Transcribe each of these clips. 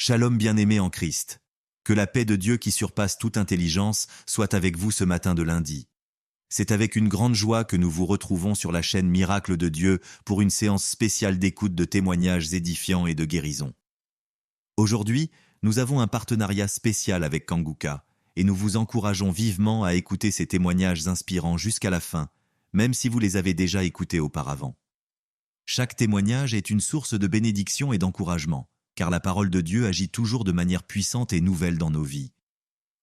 Shalom bien-aimés en Christ. Que la paix de Dieu qui surpasse toute intelligence soit avec vous ce matin de lundi. C'est avec une grande joie que nous vous retrouvons sur la chaîne Miracle de Dieu pour une séance spéciale d'écoute de témoignages édifiants et de guérison. Aujourd'hui, nous avons un partenariat spécial avec Kanguka et nous vous encourageons vivement à écouter ces témoignages inspirants jusqu'à la fin, même si vous les avez déjà écoutés auparavant. Chaque témoignage est une source de bénédiction et d'encouragement, car la parole de Dieu agit toujours de manière puissante et nouvelle dans nos vies.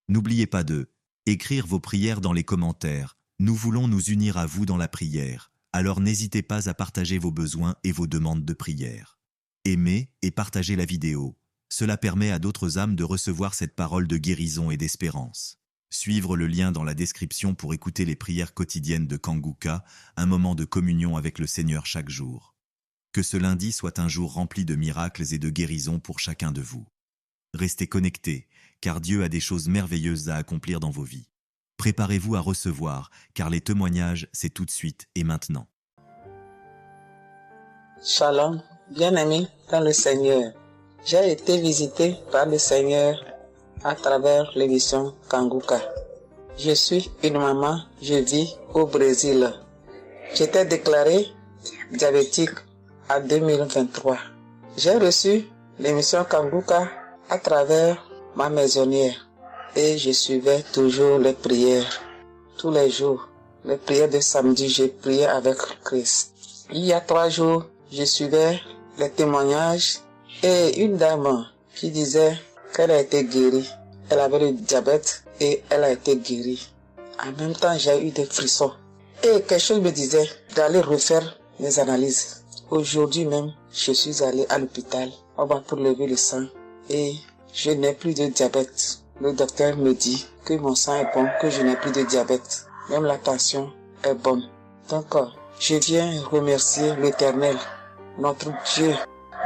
N'oubliez pas de écrire vos prières dans les commentaires. Nous voulons nous unir à vous dans la prière, alors n'hésitez pas à partager vos besoins et vos demandes de prière. Aimez et partagez la vidéo. Cela permet à d'autres âmes de recevoir cette parole de guérison et d'espérance. Suivre le lien dans la description pour écouter les prières quotidiennes de Kanguka, un moment de communion avec le Seigneur chaque jour. Que ce lundi soit un jour rempli de miracles et de guérison pour chacun de vous. Restez connectés, car Dieu a des choses merveilleuses à accomplir dans vos vies. Préparez-vous à recevoir, car les témoignages, c'est tout de suite et maintenant. Shalom, bien-aimés dans le Seigneur. J'ai été visité par le Seigneur à travers l'émission Kanguka. Je suis une maman, je vis au Brésil. J'étais déclarée diabétique en 2023. J'ai reçu l'émission Kanguka à travers ma maisonnière et je suivais toujours les prières. Tous les jours, les prières de samedi, j'ai prié avec Christ. Il y a 3 jours, je suivais les témoignages et une dame qui disait qu'elle a été guérie. Elle avait le diabète et elle a été guérie. En même temps, j'ai eu des frissons. Et quelque chose me disait d'aller refaire mes analyses. Aujourd'hui même, je suis allé à l'hôpital. On va pour lever le sang et je n'ai plus de diabète. Le docteur me dit que mon sang est bon, que je n'ai plus de diabète. Même la tension est bonne. Donc, je viens remercier l'Éternel, notre Dieu,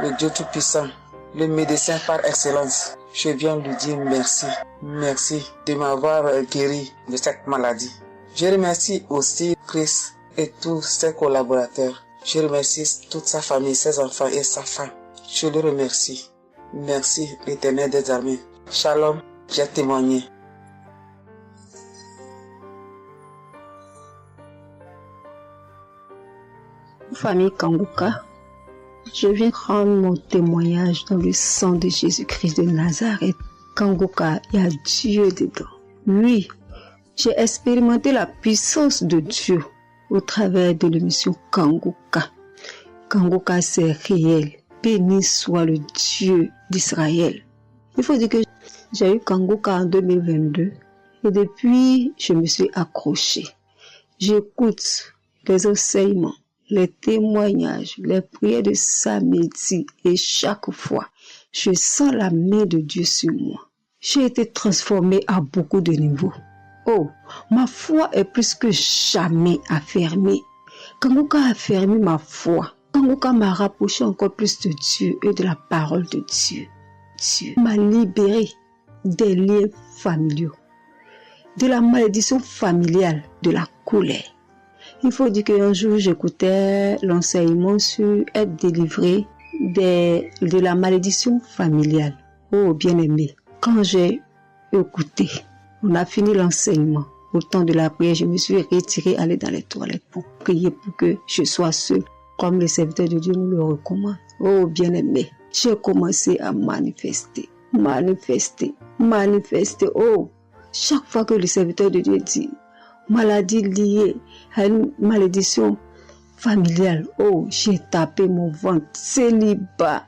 le Dieu Tout-Puissant, le médecin par excellence. Je viens lui dire merci. Merci de m'avoir guéri de cette maladie. Je remercie aussi Christ et tous ses collaborateurs. Je remercie toute sa famille, ses enfants et sa femme. Je le remercie. Merci l'Éternel des armées. Shalom, j'ai témoigné. Famille Kanguka, je viens rendre mon témoignage dans le sang de Jésus-Christ de Nazareth. Kanguka, il y a Dieu dedans. Oui, j'ai expérimenté la puissance de Dieu au travers de l'émission Kanguka. Kanguka, c'est réel. Béni soit le Dieu d'Israël. Il faut dire que j'ai eu Kanguka en 2022 et depuis, je me suis accrochée. J'écoute les enseignements, les témoignages, les prières de samedi et chaque fois, je sens la main de Dieu sur moi. J'ai été transformée à beaucoup de niveaux. Oh, ma foi est plus que jamais affermie. Kanguka a affermi ma foi. Kanguka m'a rapproché encore plus de Dieu et de la parole de Dieu. Dieu m'a libéré des liens familiaux, de la malédiction familiale, de la colère. Il faut dire qu'un jour, j'écoutais l'enseignement sur être délivré de la malédiction familiale. Oh, bien-aimé, quand j'ai écouté, on a fini l'enseignement. Au temps de la prière, je me suis retirée, aller dans les toilettes pour prier pour que je sois seule, comme le serviteur de Dieu nous le recommande. Oh, bien-aimé, j'ai commencé à manifester. Oh, chaque fois que le serviteur de Dieu dit maladie liée à une malédiction familiale, oh, j'ai tapé mon ventre. Célibat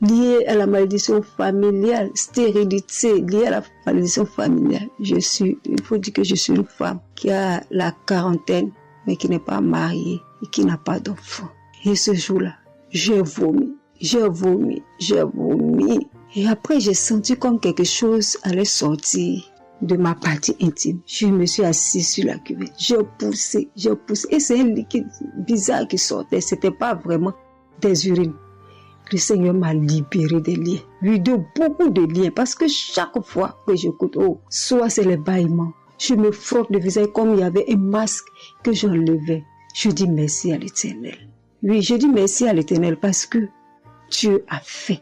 lié à la malédiction familiale, stérilité liée à la malédiction familiale. Il faut dire que je suis une femme qui a la quarantaine, mais qui n'est pas mariée et qui n'a pas d'enfant. Et ce jour-là, j'ai vomi. Et après, j'ai senti comme quelque chose allait sortir de ma partie intime. Je me suis assise sur la cuvette. J'ai poussé. Et c'est un liquide bizarre qui sortait. C'était pas vraiment des urines. Le Seigneur m'a libéré des liens. Oui, de beaucoup de liens. Parce que chaque fois que j'écoute, soit c'est les bâillements. Je me frotte le visage comme il y avait un masque que j'enlevais. Je dis merci à l'Éternel. Oui, je dis merci à l'Éternel parce que Dieu a fait.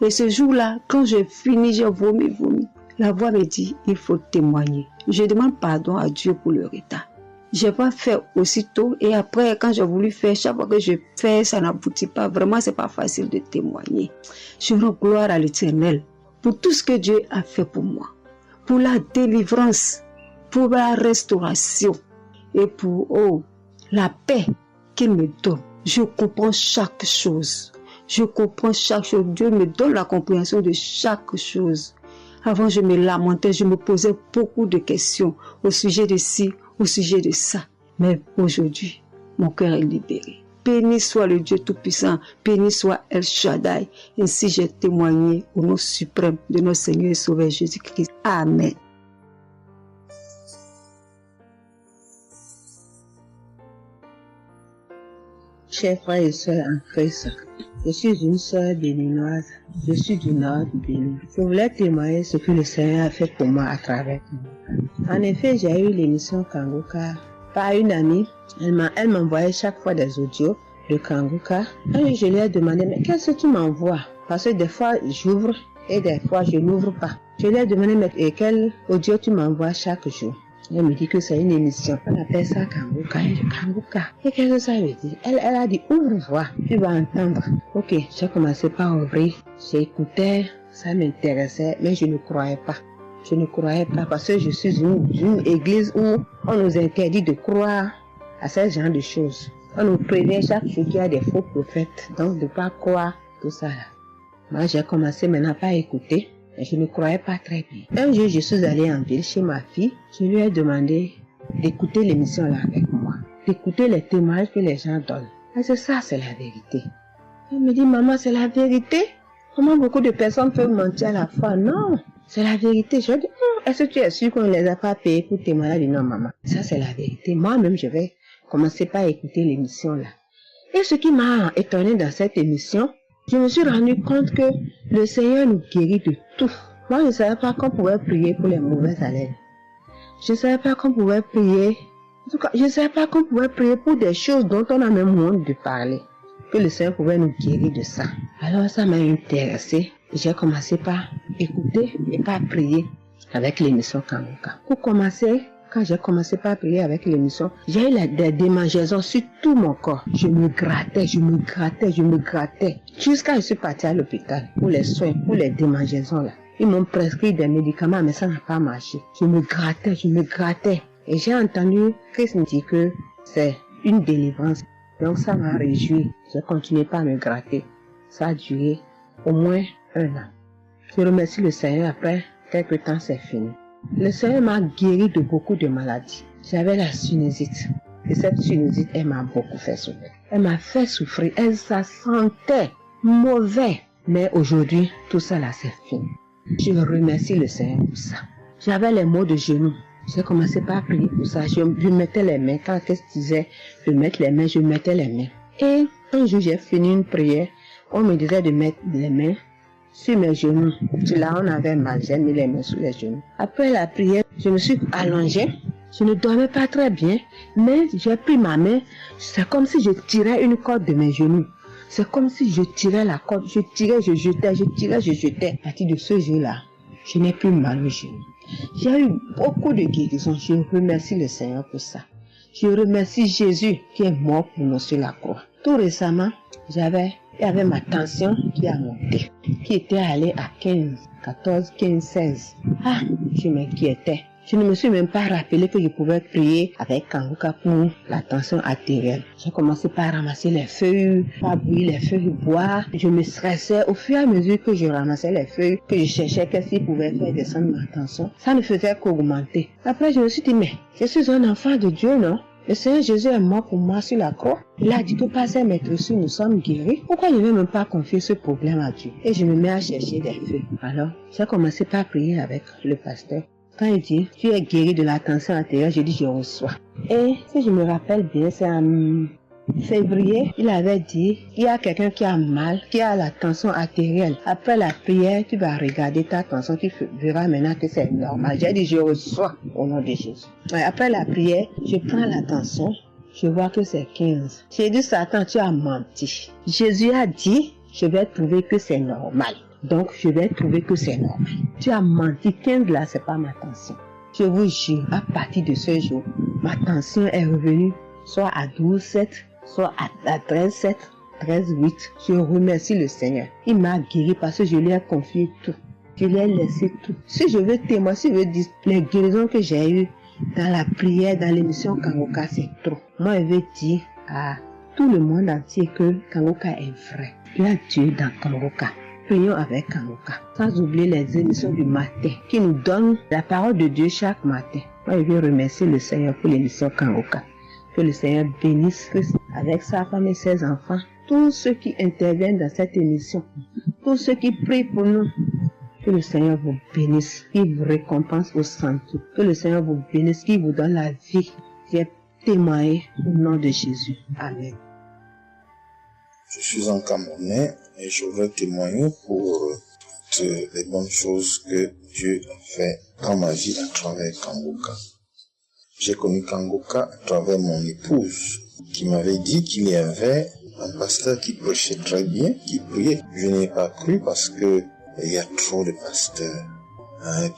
Et ce jour-là, quand j'ai fini, j'ai vomi. La voix me dit, il faut témoigner. Je demande pardon à Dieu pour le retard. Je n'ai pas fait aussitôt et après, quand j'ai voulu faire, chaque fois que je fais, ça n'aboutit pas. Vraiment, c'est pas facile de témoigner. Je rends gloire à l'Éternel pour tout ce que Dieu a fait pour moi, pour la délivrance, pour la restauration et pour la paix qu'il me donne. Je comprends chaque chose. Dieu me donne la compréhension de chaque chose. Avant, je me lamentais, je me posais beaucoup de questions au sujet de ci, au sujet de ça. Mais aujourd'hui, mon cœur est libéré. Béni soit le Dieu Tout-Puissant, béni soit El Shaddai. Ainsi j'ai témoigné au nom suprême de notre Seigneur et Sauveur Jésus-Christ. Amen. Chers frères et sœurs en Christ, je suis une sœur béninoise, je suis du nord du Bénin. Je voulais témoigner ce que le Seigneur a fait pour moi à travers moi. En effet, j'ai eu l'émission Kanguka par une amie. Elle m'envoyait chaque fois des audios de Kanguka. Et je lui ai demandé, mais qu'est-ce que tu m'envoies? Parce que des fois, j'ouvre et des fois, je n'ouvre pas. Je lui ai demandé, mais quel audio tu m'envoies chaque jour? Elle me dit que c'est une émission. On appelle ça Kanguka. Kanguka. Et qu'est-ce que ça veut dire? Elle a dit, ouvre-toi, tu vas entendre. Ok, j'ai commencé par ouvrir. J'écoutais, ça m'intéressait, mais je ne croyais pas. Je ne croyais pas parce que je suis une église où on nous interdit de croire à ce genre de choses. On nous prévient chaque jour qu'il y a des faux prophètes, donc de ne pas croire tout ça là. Moi, j'ai commencé maintenant par écouter. Mais je ne croyais pas très bien. Un jour, je suis allée en ville chez ma fille. Je lui ai demandé d'écouter l'émission là avec moi, d'écouter les témoignages que les gens donnent. Et c'est ça, c'est la vérité. Elle me dit, maman, c'est la vérité? Comment beaucoup de personnes peuvent mentir à la fois? Non, c'est la vérité. Je lui ai dit, est-ce que tu es sûr qu'on ne les a pas payés pour témoigner? Elle dit, non, maman, ça c'est la vérité. Moi-même, je vais commencer par écouter l'émission là. Et ce qui m'a étonné dans cette émission, je me suis rendu compte que le Seigneur nous guérit de tout. Moi, je ne savais pas qu'on pouvait prier pour les mauvaises haleines. Je ne savais pas qu'on pouvait prier. En tout cas, je ne savais pas qu'on pouvait prier pour des choses dont on a même honte de parler. Que le Seigneur pouvait nous guérir de ça. Alors, ça m'a intéressé. J'ai commencé par écouter et par prier avec l'émission Kanguka. Pour commencer, quand j'ai commencé par prier avec l'émission, j'ai eu des démangeaisons sur tout mon corps. Je me grattais. Jusqu'à ce que je suis partie à l'hôpital pour les soins, pour les démangeaisons là. Ils m'ont prescrit des médicaments, mais ça n'a pas marché. Je me grattais. Et j'ai entendu Christ me dire que c'est une délivrance. Donc ça m'a réjoui. J'ai continué par me gratter. Ça a duré au moins 1 an. Je remercie le Seigneur, après quelques temps c'est fini. Le Seigneur m'a guéri de beaucoup de maladies. J'avais la sinusite. Et cette sinusite, elle m'a beaucoup fait souffrir. Elle m'a fait souffrir. Ça sentait mauvais. Mais aujourd'hui, tout ça là, c'est fini. Je remercie le Seigneur pour ça. J'avais les maux de genoux. J'ai commencé par prier pour ça. Je mettais les mains. Quand qu'est-ce que disait de mettre les mains, je mettais les mains. Et un jour, j'ai fini une prière. On me disait de mettre les mains sur mes genoux. Là, on avait mal. J'ai mis les mains sur les genoux. Après la prière, je me suis allongée. Je ne dormais pas très bien, mais j'ai pris ma main. C'est comme si je tirais une corde de mes genoux. C'est comme si je tirais la corde. Je tirais, je jetais. À partir de ce jour-là, je n'ai plus mal aux genoux. J'ai eu beaucoup de guérisons. Je remercie le Seigneur pour ça. Je remercie Jésus qui est mort pour nous sur la croix. Tout récemment, il y avait ma tension qui a monté, qui était allée à 15, 14, 15, 16. Ah, je m'inquiétais. Je ne me suis même pas rappelé que je pouvais prier avec Kanguka pour la tension artérielle. J'ai commencé par ramasser les feuilles, par bouillir les feuilles bois. Je me stressais au fur et à mesure que je ramassais les feuilles, que je cherchais qu'est-ce qui pouvait faire descendre ma tension. Ça ne faisait qu'augmenter. Après, je me suis dit, mais je suis un enfant de Dieu, non? Le Seigneur Jésus est mort pour moi sur la croix. Il a dit que par ses maîtresses, nous sommes guéris. Pourquoi je ne vais même pas confier ce problème à Dieu? Et je me mets à chercher des feuilles. Alors, j'ai commencé par prier avec le pasteur. Quand il dit, tu es guéri de la tension artérielle, je dis, je reçois. Et si je me rappelle bien, c'est en février, il avait dit, il y a quelqu'un qui a mal, qui a la tension artérielle. Après la prière, tu vas regarder ta tension, tu verras maintenant que c'est normal. J'ai dit, je reçois au nom de Jésus. Et après la prière, je prends la tension, je vois que c'est 15. J'ai dit, Satan, tu as menti. Jésus a dit, je vais trouver que c'est normal. Donc, je vais trouver que c'est normal. Tu as menti, 15 là, c'est pas ma tension. Je vous jure, à partir de ce jour, ma tension est revenue soit à 12,7, soit à 13,7, 13,8. Je remercie le Seigneur. Il m'a guéri parce que je lui ai confié tout. Je lui ai laissé tout. Si je veux témoigner, si je veux dire les guérisons que j'ai eues dans la prière, dans l'émission Kangoka, c'est trop. Moi, je veux dire à tout le monde entier que Kangoka est vrai. Il y a Dieu dans Kangoka. Prions avec Kangoka. Sans oublier les émissions du matin qui nous donnent la parole de Dieu chaque matin. Moi, je veux remercier le Seigneur pour l'émission Kangoka. Que le Seigneur bénisse Christ avec sa femme et ses enfants. Tous ceux qui interviennent dans cette émission. Tous ceux qui prient pour nous. Que le Seigneur vous bénisse, qu'il vous récompense au centre. Que le Seigneur vous bénisse, qu'il vous donne la vie. J'ai témoigné au nom de Jésus. Amen. Je suis un Camerounais et je veux témoigner pour toutes les bonnes choses que Dieu a fait dans ma vie à travers Kangoka. J'ai connu Kangoka à travers mon épouse qui m'avait dit qu'il y avait un pasteur qui prêchait très bien, qui priait. Je n'ai pas cru parce que il y a trop de pasteurs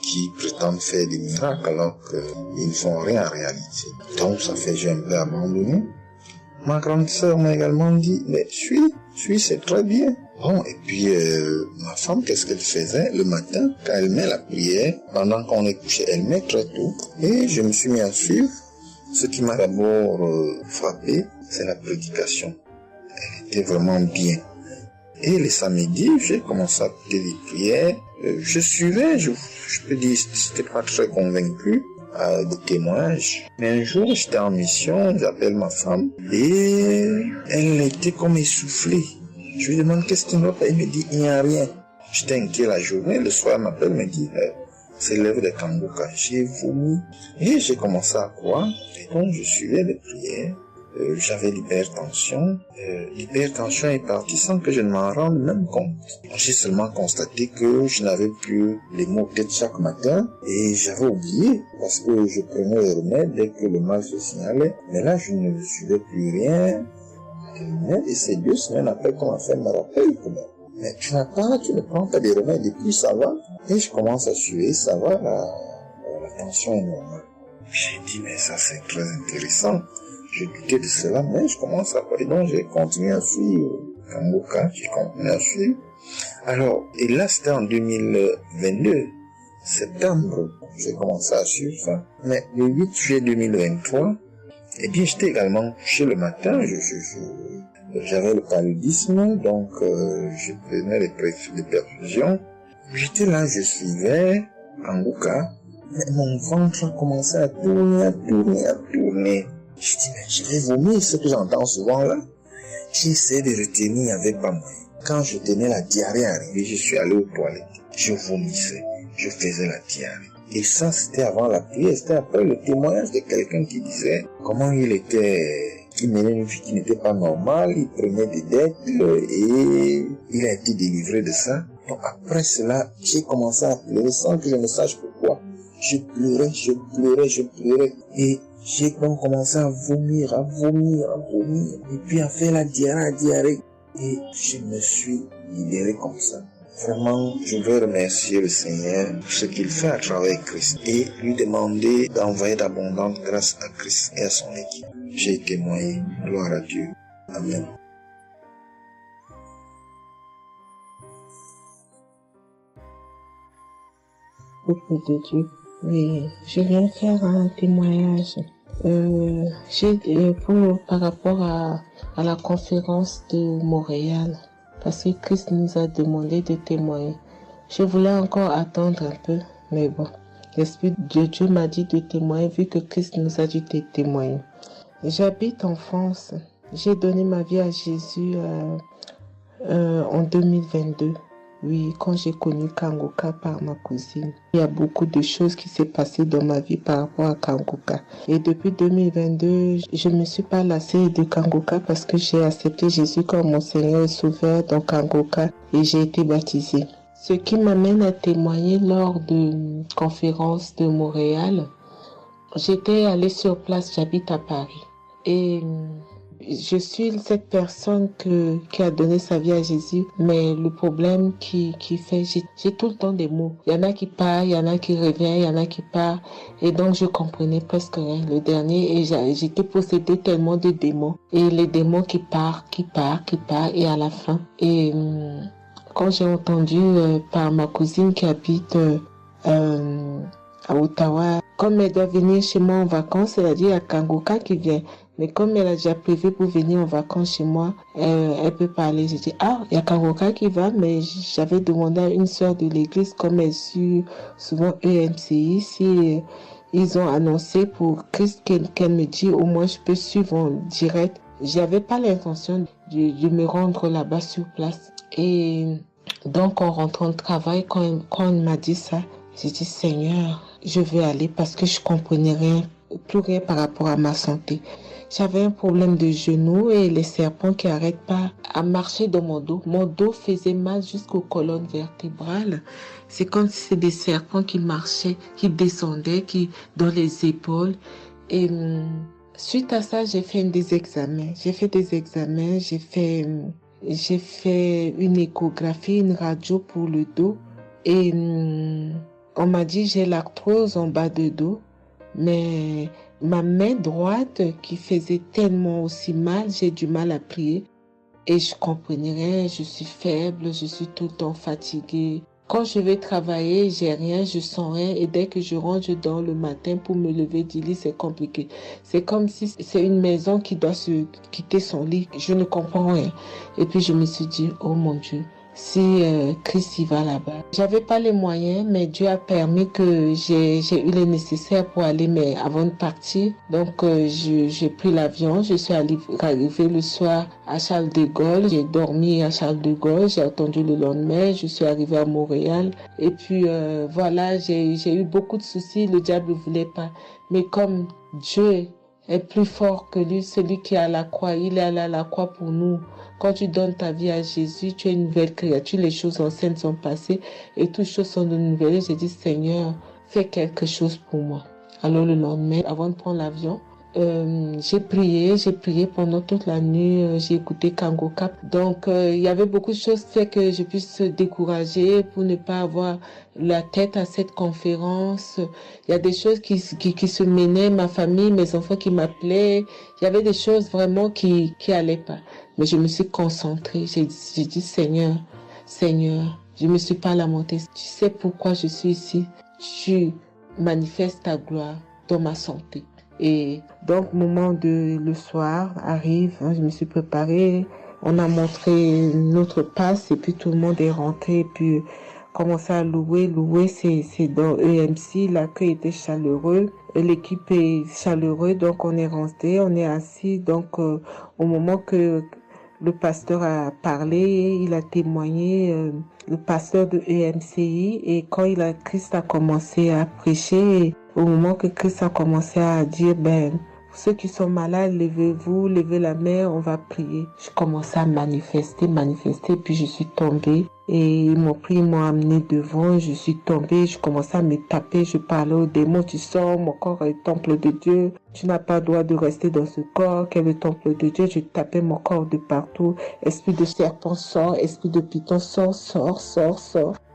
qui prétendent faire des miracles alors qu'ils ne font rien en réalité. Donc ça fait que j'ai un peu abandonné. Ma grande sœur m'a également dit, mais suis, c'est très bien. Bon, et puis ma femme, qu'est-ce qu'elle faisait le matin quand elle met la prière, pendant qu'on est couché, elle met très tôt. Et je me suis mis à suivre. Ce qui m'a d'abord frappé, c'est la prédication. Elle était vraiment bien. Et les samedis, j'ai commencé à écouter les prières. Je suivais, je peux dire, j'étais pas très convaincu de témoignages. Mais un jour, j'étais en mission, j'appelle ma femme, et elle était comme essoufflée. Je lui demande qu'est-ce qui ne va pas, elle me dit, il n'y a rien. J'étais inquiet la journée, le soir, elle m'appelle, me dit, c'est l'œuvre de Kangoka. J'ai vomi. Et j'ai commencé à croire, et donc je suivais les prières. J'avais l'hypertension. L'hypertension est partie sans que je ne m'en rende même compte. J'ai seulement constaté que je n'avais plus les maux de tête chaque matin et j'avais oublié parce que je prenais les remèdes dès que le mal se signalait. Mais là, je ne suivais plus rien. Et c'est 2 semaines après qu'on m'a fait me rappel. Mais tu ne prends pas des remèdes et puis ça va. Et je commence à suivre, ça va, la tension est normale. J'ai dit, mais ça c'est très intéressant. Je doutais de cela, mais je commence à voir. Et donc, j'ai continué à suivre Kangoka, j'ai continué à suivre. Alors, et là, c'était en 2022, septembre, j'ai commencé à suivre ça. Mais le 8 juillet 2023, eh bien, j'étais également couché le matin, j'avais le paludisme, donc je prenais les perfusions. J'étais là, je suivais Kangoka, mais mon ventre a commencé à tourner. Je dis, mais je vais vomir, ce que j'entends souvent là. J'ai essayé de retenir avec pas moyen. Quand je tenais la diarrhée arrivée, je suis allé aux toilettes. Je vomissais, je faisais la diarrhée. Et ça, c'était avant la prière, c'était après le témoignage de quelqu'un qui disait comment il menait une vie qui n'était pas normale, il prenait des dettes et il a été délivré de ça. Donc après cela, j'ai commencé à pleurer sans que je ne sache pourquoi. Je pleurais. Et j'ai donc commencé à vomir, et puis à faire la diarrhée. Et je me suis libéré comme ça. Vraiment, je veux remercier le Seigneur pour ce qu'il fait à travers Christ et lui demander d'envoyer d'abondantes grâces à Christ et à son équipe. J'ai témoigné, gloire à Dieu. Amen. Peuple de Dieu. Oui, je viens faire un témoignage. Par rapport à la conférence de Montréal, parce que Christ nous a demandé de témoigner. Je voulais encore attendre un peu, mais bon, l'Esprit de Dieu m'a dit de témoigner vu que Christ nous a dit de témoigner. J'habite en France. J'ai donné ma vie à Jésus en 2022. Oui, quand j'ai connu Kangoka par ma cousine. Il y a beaucoup de choses qui s'est passées dans ma vie par rapport à Kangoka. Et depuis 2022, je ne me suis pas lassée de Kangoka parce que j'ai accepté Jésus comme mon Seigneur et Sauveur dans Kangoka et j'ai été baptisée. Ce qui m'amène à témoigner lors de conférence de Montréal. J'étais allée sur place, j'habite à Paris. Et Je suis cette personne qui a donné sa vie à Jésus, mais le problème qui fait, j'ai tout le temps des mots. Il y en a qui partent, il y en a qui reviennent, il y en a qui partent. Et donc, je comprenais presque rien. Le dernier, et j'étais possédée tellement de démons. Et les démons qui partent, et à la fin. Et quand j'ai entendu par ma cousine qui habite à Ottawa, comme elle doit venir chez moi en vacances, elle a dit il y a Kangoka qui vient. Mais comme elle a déjà prévu pour venir en vacances chez moi, elle peut parler. J'ai dit, il y a Kangoka qui va, mais j'avais demandé à une sœur de l'église, comme elle suit souvent EMCI, si ils ont annoncé pour Christ qu'elle me dit, au moins je peux suivre en direct. J'avais pas l'intention de me rendre là-bas sur place. Et donc, en rentrant de travail, quand elle m'a dit ça, j'ai dit, Seigneur, je vais aller parce que je comprenais plus rien par rapport à ma santé. J'avais un problème de genou et les serpents qui n'arrêtent pas à marcher dans mon dos. Mon dos faisait mal jusqu'aux colonnes vertébrales. C'est comme si c'était des serpents qui marchaient, qui descendaient, dans les épaules. Et suite à ça, j'ai fait des examens. J'ai fait une échographie, une radio pour le dos. Et on m'a dit j'ai l'arthrose en bas de dos. Mais ma main droite qui faisait tellement aussi mal, j'ai du mal à plier. Et je comprenais rien, je suis faible, je suis tout le temps fatiguée. Quand je vais travailler, j'ai rien, je sens rien. Et dès que je rentre, je dors le matin pour me lever du lit, c'est compliqué. C'est comme si c'est une maison qui doit se quitter son lit. Je ne comprends rien. Et puis je me suis dit, oh mon Dieu, si Christ y va là-bas. J'avais pas les moyens, mais Dieu a permis que j'ai eu les nécessaires pour aller, mais avant de partir. Donc j'ai pris l'avion, je suis arrivée le soir à Charles de Gaulle, j'ai dormi à Charles de Gaulle, j'ai attendu le lendemain, je suis arrivée à Montréal. Et puis voilà, j'ai eu beaucoup de soucis, le diable ne voulait pas. Mais comme Dieu est plus fort que lui, celui qui est à la croix, il est allé à la croix pour nous. Quand tu donnes ta vie à Jésus, tu es une nouvelle créature, les choses anciennes sont passées et toutes choses sont de nouvelles. J'ai dit, Seigneur, fais quelque chose pour moi. Alors le lendemain, avant de prendre l'avion, j'ai prié pendant toute la nuit, j'ai écouté Kangoka. Donc il y avait beaucoup de choses qui fait que je puisse se décourager pour ne pas avoir la tête à cette conférence. Il y a des choses qui se menaient, ma famille, mes enfants qui m'appelaient. Il y avait des choses vraiment qui allaient pas. Mais je me suis concentrée. J'ai dit, Seigneur, je me suis pas lamentée. Tu sais pourquoi je suis ici. Tu manifestes ta gloire dans ma santé. Et donc, le soir arrive, je me suis préparée. On a montré notre passe et puis tout le monde est rentré. Et puis, commencé à louer. Louer, c'est dans EMC. L'accueil était chaleureux. L'équipe est chaleureuse. Donc, on est rentré, on est assis. Donc, au moment que le pasteur a parlé, il a témoigné, le pasteur de EMCI, et quand Christ a commencé à prêcher, au moment que Christ a commencé à dire, ceux qui sont malades, levez-vous, levez la main, on va prier. Je commençais à manifester, puis je suis tombée. Et ils m'ont pris, ils m'ont amené devant, je suis tombée, je commençais à me taper, je parlais aux démons, tu sors, mon corps est le temple de Dieu, tu n'as pas le droit de rester dans ce corps, qui est le temple de Dieu, je tapais mon corps de partout, esprit de serpent sort, esprit de python sort.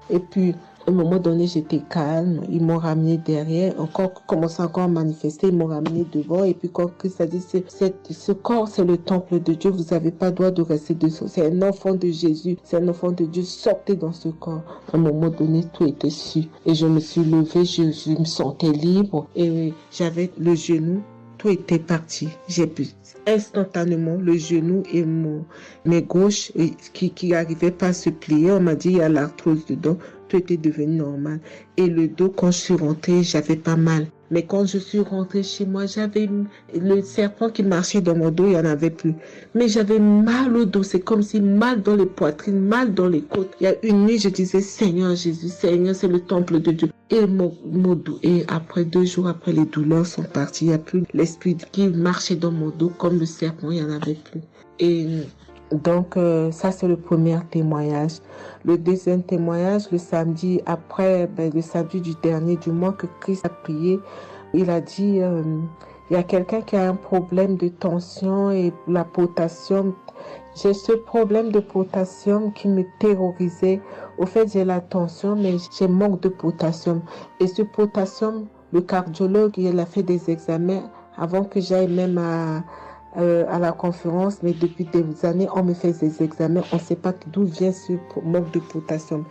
Et puis, à un moment donné, j'étais calme. Ils m'ont ramené derrière. Commençait encore à manifester. Ils m'ont ramené devant. Et puis, quand Christ a dit, ce corps, c'est le temple de Dieu. Vous n'avez pas le droit de rester dessous. C'est un enfant de Jésus. C'est un enfant de Dieu. Sortez dans ce corps. À un moment donné, tout était su. Et je me suis levée. Je me sentais libre. Et j'avais le genou. Tout était parti. J'ai pu instantanément le genou et mes gauches qui n'arrivaient pas à se plier. On m'a dit, il y a l'arthrose dedans. Tout était devenu normal. Et le dos, quand je suis rentrée, j'avais pas mal. Mais quand je suis rentrée chez moi, j'avais le serpent qui marchait dans mon dos, il n'y en avait plus. Mais j'avais mal au dos. C'est comme si mal dans les poitrines, mal dans les côtes. Il y a une nuit, je disais, Seigneur Jésus, Seigneur, c'est le temple de Dieu. Et mon dos. Et après 2 jours après, les douleurs sont parties. Il n'y a plus l'esprit qui marchait dans mon dos comme le serpent, il n'y en avait plus. Et donc, ça, c'est le premier témoignage. Le deuxième témoignage, le samedi après, le samedi du dernier du mois que Christ a prié, il a dit, Il y a quelqu'un qui a un problème de tension et la potassium. J'ai ce problème de potassium qui me terrorisait. Au fait, j'ai la tension, mais j'ai manque de potassium. Et ce potassium, le cardiologue, il a fait des examens avant que j'aille même à la conférence, mais depuis des années, on me fait des examens, on ne sait pas d'où vient ce manque de potassium.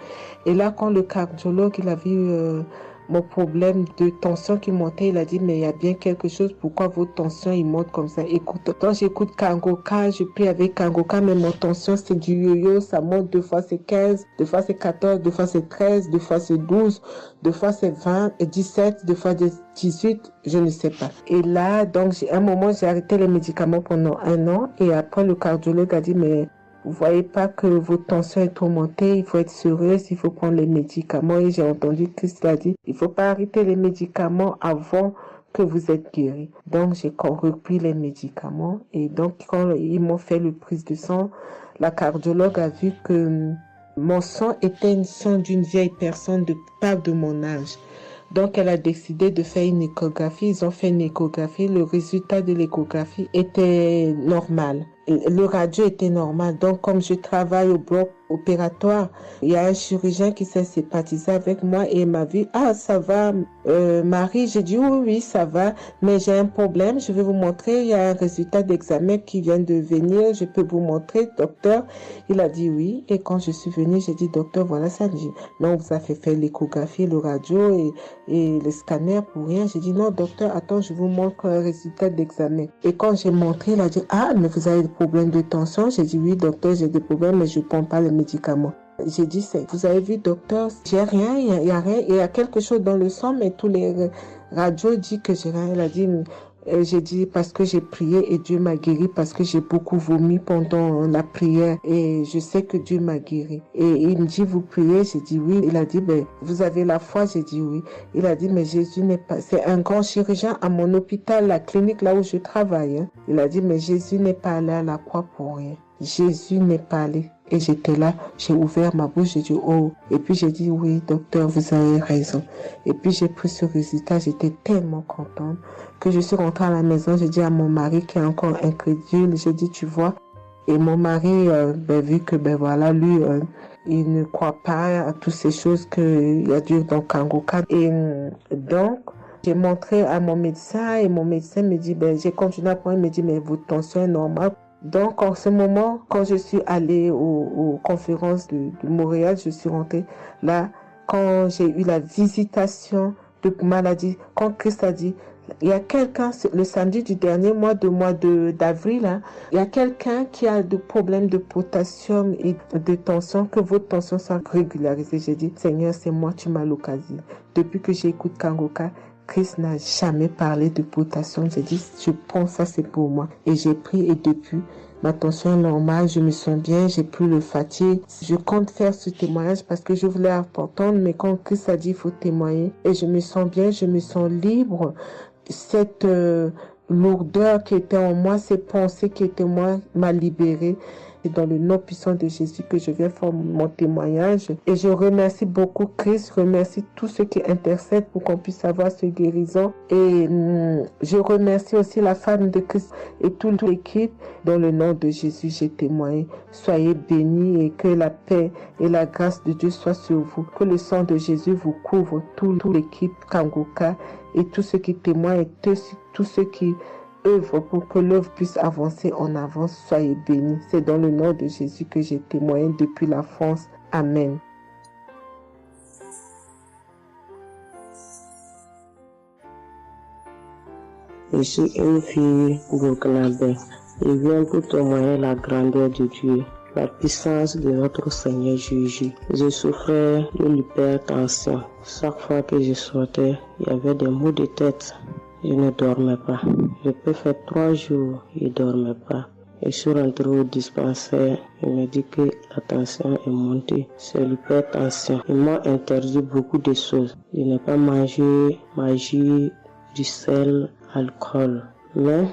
Et là, quand le cardiologue, il a vu mon problème de tension qui montait, il a dit, mais il y a bien quelque chose, pourquoi votre tension, il monte comme ça? Écoute, quand j'écoute Kangoka, je prie avec Kangoka, mais mon tension, c'est du yo-yo, ça monte, 2 fois c'est 15, 2 fois c'est 14, 2 fois c'est 13, 2 fois c'est 12, 2 fois c'est 20, et 17, 2 fois 18, je ne sais pas. Et là, donc, à un moment, j'ai arrêté les médicaments pendant 1 an, et après, le cardiologue a dit, mais vous voyez pas que votre tension est trop montée, il faut être sérieuse, il faut prendre les médicaments. Et j'ai entendu Christ a dit, il faut pas arrêter les médicaments avant que vous êtes guéri. Donc, j'ai repris les médicaments. Et donc, quand ils m'ont fait le prise de sang, la cardiologue a vu que mon sang était un sang d'une vieille personne, pas de mon âge. Donc, elle a décidé de faire une échographie. Ils ont fait une échographie. Le résultat de l'échographie était normal. Le radio était normal. Donc, comme je travaille au bloc opératoire, il y a un chirurgien qui s'est sympathisé avec moi et il m'a vu. Ah, ça va, Marie? J'ai dit oui, ça va. Mais j'ai un problème. Je vais vous montrer. Il y a un résultat d'examen qui vient de venir. Je peux vous montrer, docteur. Il a dit oui. Et quand je suis venue, j'ai dit, docteur, voilà ça. Dit, non, vous avez fait l'échographie, le radio et le scanner pour rien. J'ai dit, non, docteur, attends, je vous montre un résultat d'examen. Et quand j'ai montré, il a dit, ah, mais vous avez des problèmes de tension? J'ai dit, oui, docteur, j'ai des problèmes, mais je ne prends pas les médicaments. J'ai dit, vous avez vu, docteur, j'ai rien, il y a rien, il y a quelque chose dans le sang, mais tous les radios disent que j'ai rien. Il a dit, j'ai dit parce que j'ai prié et Dieu m'a guéri, parce que j'ai beaucoup vomi pendant la prière et je sais que Dieu m'a guéri. Et il me dit, vous priez? J'ai dit oui. Il a dit, ben, vous avez la foi? J'ai dit oui. Il a dit, mais Jésus n'est pas, c'est un grand chirurgien à mon hôpital, la clinique là où je travaille. Hein. Il a dit, mais Jésus n'est pas allé à la croix pour rien. Jésus n'est pas allé. Et j'étais là, j'ai ouvert ma bouche, j'ai dit oh. Et puis j'ai dit oui, docteur, vous avez raison. Et puis j'ai pris ce résultat, j'étais tellement contente que je suis rentrée à la maison, j'ai dit à mon mari qui est encore incrédule, j'ai dit tu vois. Et mon mari, vu que voilà, lui, il ne croit pas à toutes ces choses qu'il y a Dieu dans Kangoka. Et donc, j'ai montré à mon médecin et mon médecin me dit, j'ai continué à prendre, il me dit, mais votre tension est normale. Donc, en ce moment, quand je suis allée aux conférences de Montréal, je suis rentrée là, quand j'ai eu la visitation de maladie, quand Christ a dit, il y a quelqu'un, le samedi du dernier mois d'avril, hein, il y a quelqu'un qui a des problèmes de potassium et de tension, que votre tension soit régularisée. J'ai dit, Seigneur, c'est moi, tu m'as l'occasion. Depuis que j'écoute Kangoka, Christ n'a jamais parlé de potassium. J'ai dit, je prends ça, c'est pour moi. Et j'ai pris et depuis, ma tension est normale, je me sens bien, j'ai plus le fatigue. Je compte faire ce témoignage parce que je voulais entendre, mais quand Christ a dit, il faut témoigner. Et je me sens bien, je me sens libre. Cette lourdeur qui était en moi, ces pensées qui étaient en moi, m'a libérée. C'est dans le nom puissant de Jésus que je viens faire mon témoignage. Et je remercie beaucoup Christ, je remercie tous ceux qui intercèdent pour qu'on puisse avoir ce guérison. Et je remercie aussi la femme de Christ et toute l'équipe. Dans le nom de Jésus, j'ai témoigné. Soyez bénis et que la paix et la grâce de Dieu soient sur vous. Que le sang de Jésus vous couvre, toute l'équipe Kangoka et tous ceux qui témoignent et tous ceux qui œuvre pour que l'œuvre puisse avancer en avant. Soyez bénis. C'est dans le nom de Jésus que j'ai témoigné depuis la France. Amen. Je suis une fille burkinabé. Je viens pour témoigner la grandeur de Dieu, la puissance de notre Seigneur Jésus. Je souffrais de l'hypertension. Chaque fois que je sortais, il y avait des maux de tête. Je ne dormais pas. Je peux faire 3 jours, je ne dormais pas. Et je suis rentré au dispensaire. Il me dit que la tension est montée. C'est l'hypertension. Ils m'ont interdit beaucoup de choses. Je n'ai pas mangé, du sel, alcool. Mais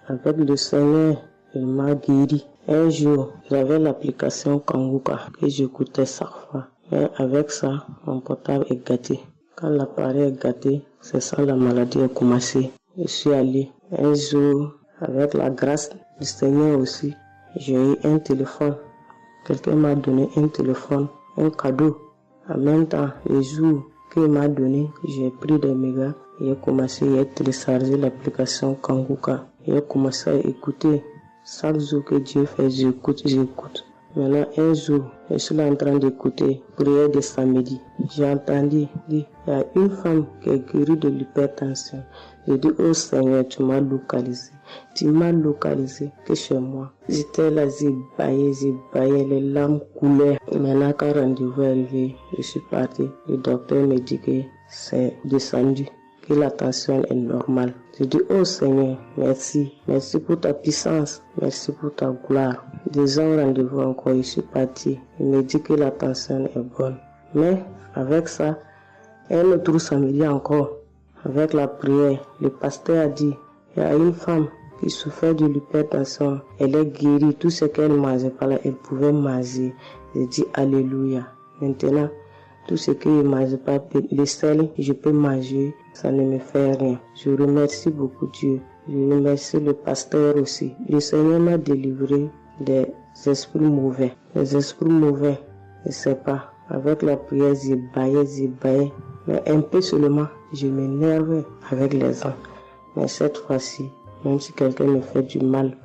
avec le Seigneur, il m'a guéri. Un jour, j'avais l'application Kangoka que j'écoutais chaque fois. Mais avec ça, mon portable est gâté. Quand l'appareil est gâté, c'est ça la maladie a commencé. Je suis allé Un jour, avec la grâce du Seigneur aussi, j'ai eu un téléphone. Quelqu'un m'a donné un téléphone, un cadeau. En même temps, le jour qu'il m'a donné, j'ai pris des mégas et j'ai commencé à télécharger l'application Kanguka. J'ai commencé à écouter. Chaque jour que Dieu fait, j'écoute. Maintenant, un jour, je suis là en train d'écouter prière de samedi. J'ai entendu dire, il y a une femme qui est guérie de l'hypertension. J'ai dit, oh Seigneur, tu m'as localisé. Tu m'as localisé que chez moi. J'étais là, j'ai baillé, les larmes coulaient. Maintenant, quand le rendez-vous est arrivé, je suis parti. Le docteur me dit que c'est descendu, que la tension est normale. Je dis, oh Seigneur, merci. Merci pour ta puissance. Merci pour ta gloire. Déjà au rendez-vous encore, je suis parti. Il me dit que la tension est bonne. Mais avec ça, un autre samedi encore, avec la prière, le pasteur a dit, il y a une femme qui souffrait de l'hypertension. Elle est guérie. Tout ce qu'elle mangeait par là, elle pouvait manger. J'ai dit, alléluia. Maintenant, tout ce que je ne mange pas, le sel, je peux manger, ça ne me fait rien. Je remercie beaucoup Dieu. Je remercie le pasteur aussi. Le Seigneur m'a délivré des esprits mauvais. Les esprits mauvais, je ne sais pas. Avec la prière, j'ai baillé. Mais un peu seulement, je m'énerve avec les gens. Mais cette fois-ci, même si quelqu'un me fait du mal,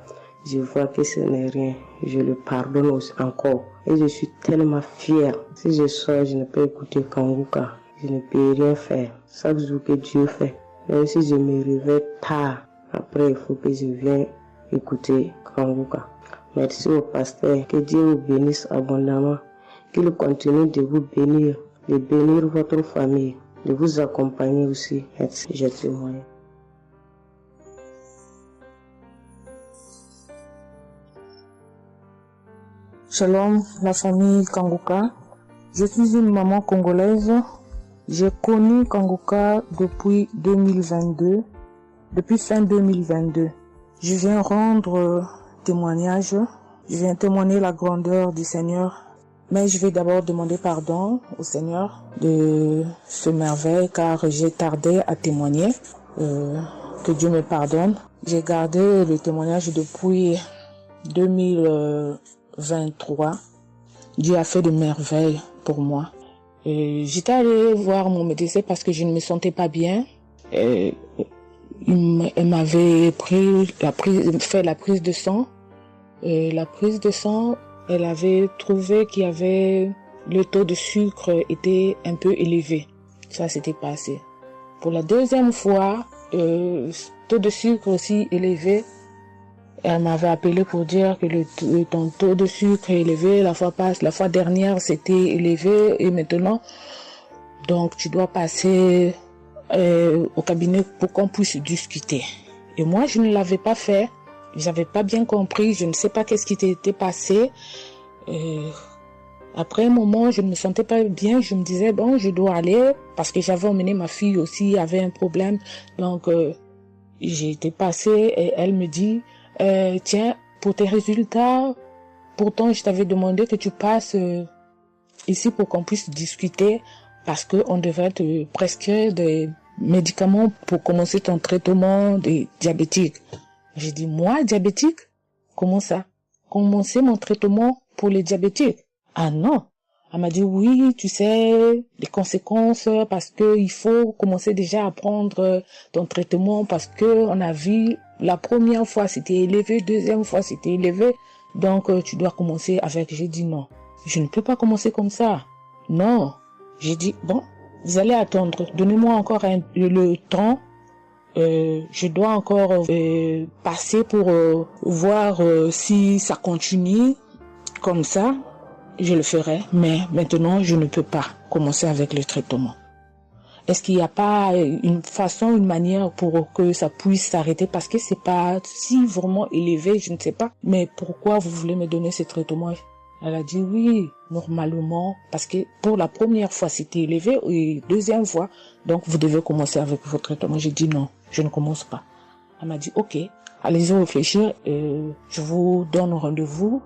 je vois que ce n'est rien. Je le pardonne aussi encore. Et je suis tellement fière. Si je sors, je ne peux écouter Kanguka. Je ne peux rien faire. Chaque jour que Dieu fait, même si je me réveille tard, après il faut que je vienne écouter Kanguka. Merci au pasteur. Que Dieu vous bénisse abondamment. Qu'il continue de vous bénir, de bénir votre famille, de vous accompagner aussi. Merci, je témoigne. Shalom, la famille Kanguka. Je suis une maman congolaise. J'ai connu Kanguka depuis 2022, depuis fin 2022. Je viens rendre témoignage. Je viens témoigner la grandeur du Seigneur. Mais je vais d'abord demander pardon au Seigneur de ce merveille car j'ai tardé à témoigner. Que Dieu me pardonne. J'ai gardé le témoignage depuis 2023. Dieu a fait de merveilles pour moi. J'étais allée voir mon médecin parce que je ne me sentais pas bien. Elle m'avait fait la prise de sang. La prise de sang, elle avait trouvé qu'il y avait le taux de sucre était un peu élevé. Ça s'était passé. Pour la deuxième fois, taux de sucre aussi élevé. Elle m'avait appelé pour dire que ton taux de sucre est élevé. La fois dernière, c'était élevé et maintenant, donc tu dois passer au cabinet pour qu'on puisse discuter. Et moi, je ne l'avais pas fait. J'avais pas bien compris. Je ne sais pas qu'est-ce qui était passé. Après un moment, je ne me sentais pas bien. Je me disais, bon, je dois aller parce que j'avais emmené ma fille aussi, avait un problème. Donc, j'ai été passée et elle me dit, tiens, pour tes résultats, pourtant je t'avais demandé que tu passes ici pour qu'on puisse discuter parce qu'on devrait te prescrire des médicaments pour commencer ton traitement de diabétique. J'ai dit, moi, diabétique? Comment ça? Commencer mon traitement pour les diabétiques? Ah non. Elle m'a dit, oui, tu sais, les conséquences, parce que il faut commencer déjà à prendre ton traitement parce que on a vu la première fois c'était élevé, deuxième fois c'était élevé, donc tu dois commencer avec. J'ai dit non, je ne peux pas commencer comme ça. Non. J'ai dit, bon, vous allez attendre, donnez-moi encore le temps. Je dois encore passer pour voir si ça continue comme ça. Je le ferai, mais maintenant je ne peux pas commencer avec le traitement. Est-ce qu'il n'y a pas une façon, une manière pour que ça puisse s'arrêter parce que c'est pas si vraiment élevé, je ne sais pas. Mais pourquoi vous voulez me donner ce traitement? Elle a dit oui, normalement, parce que pour la première fois c'était élevé et deuxième fois, donc vous devez commencer avec votre traitement. J'ai dit non, je ne commence pas. Elle m'a dit ok, allez-y réfléchir, je vous donne rendez-vous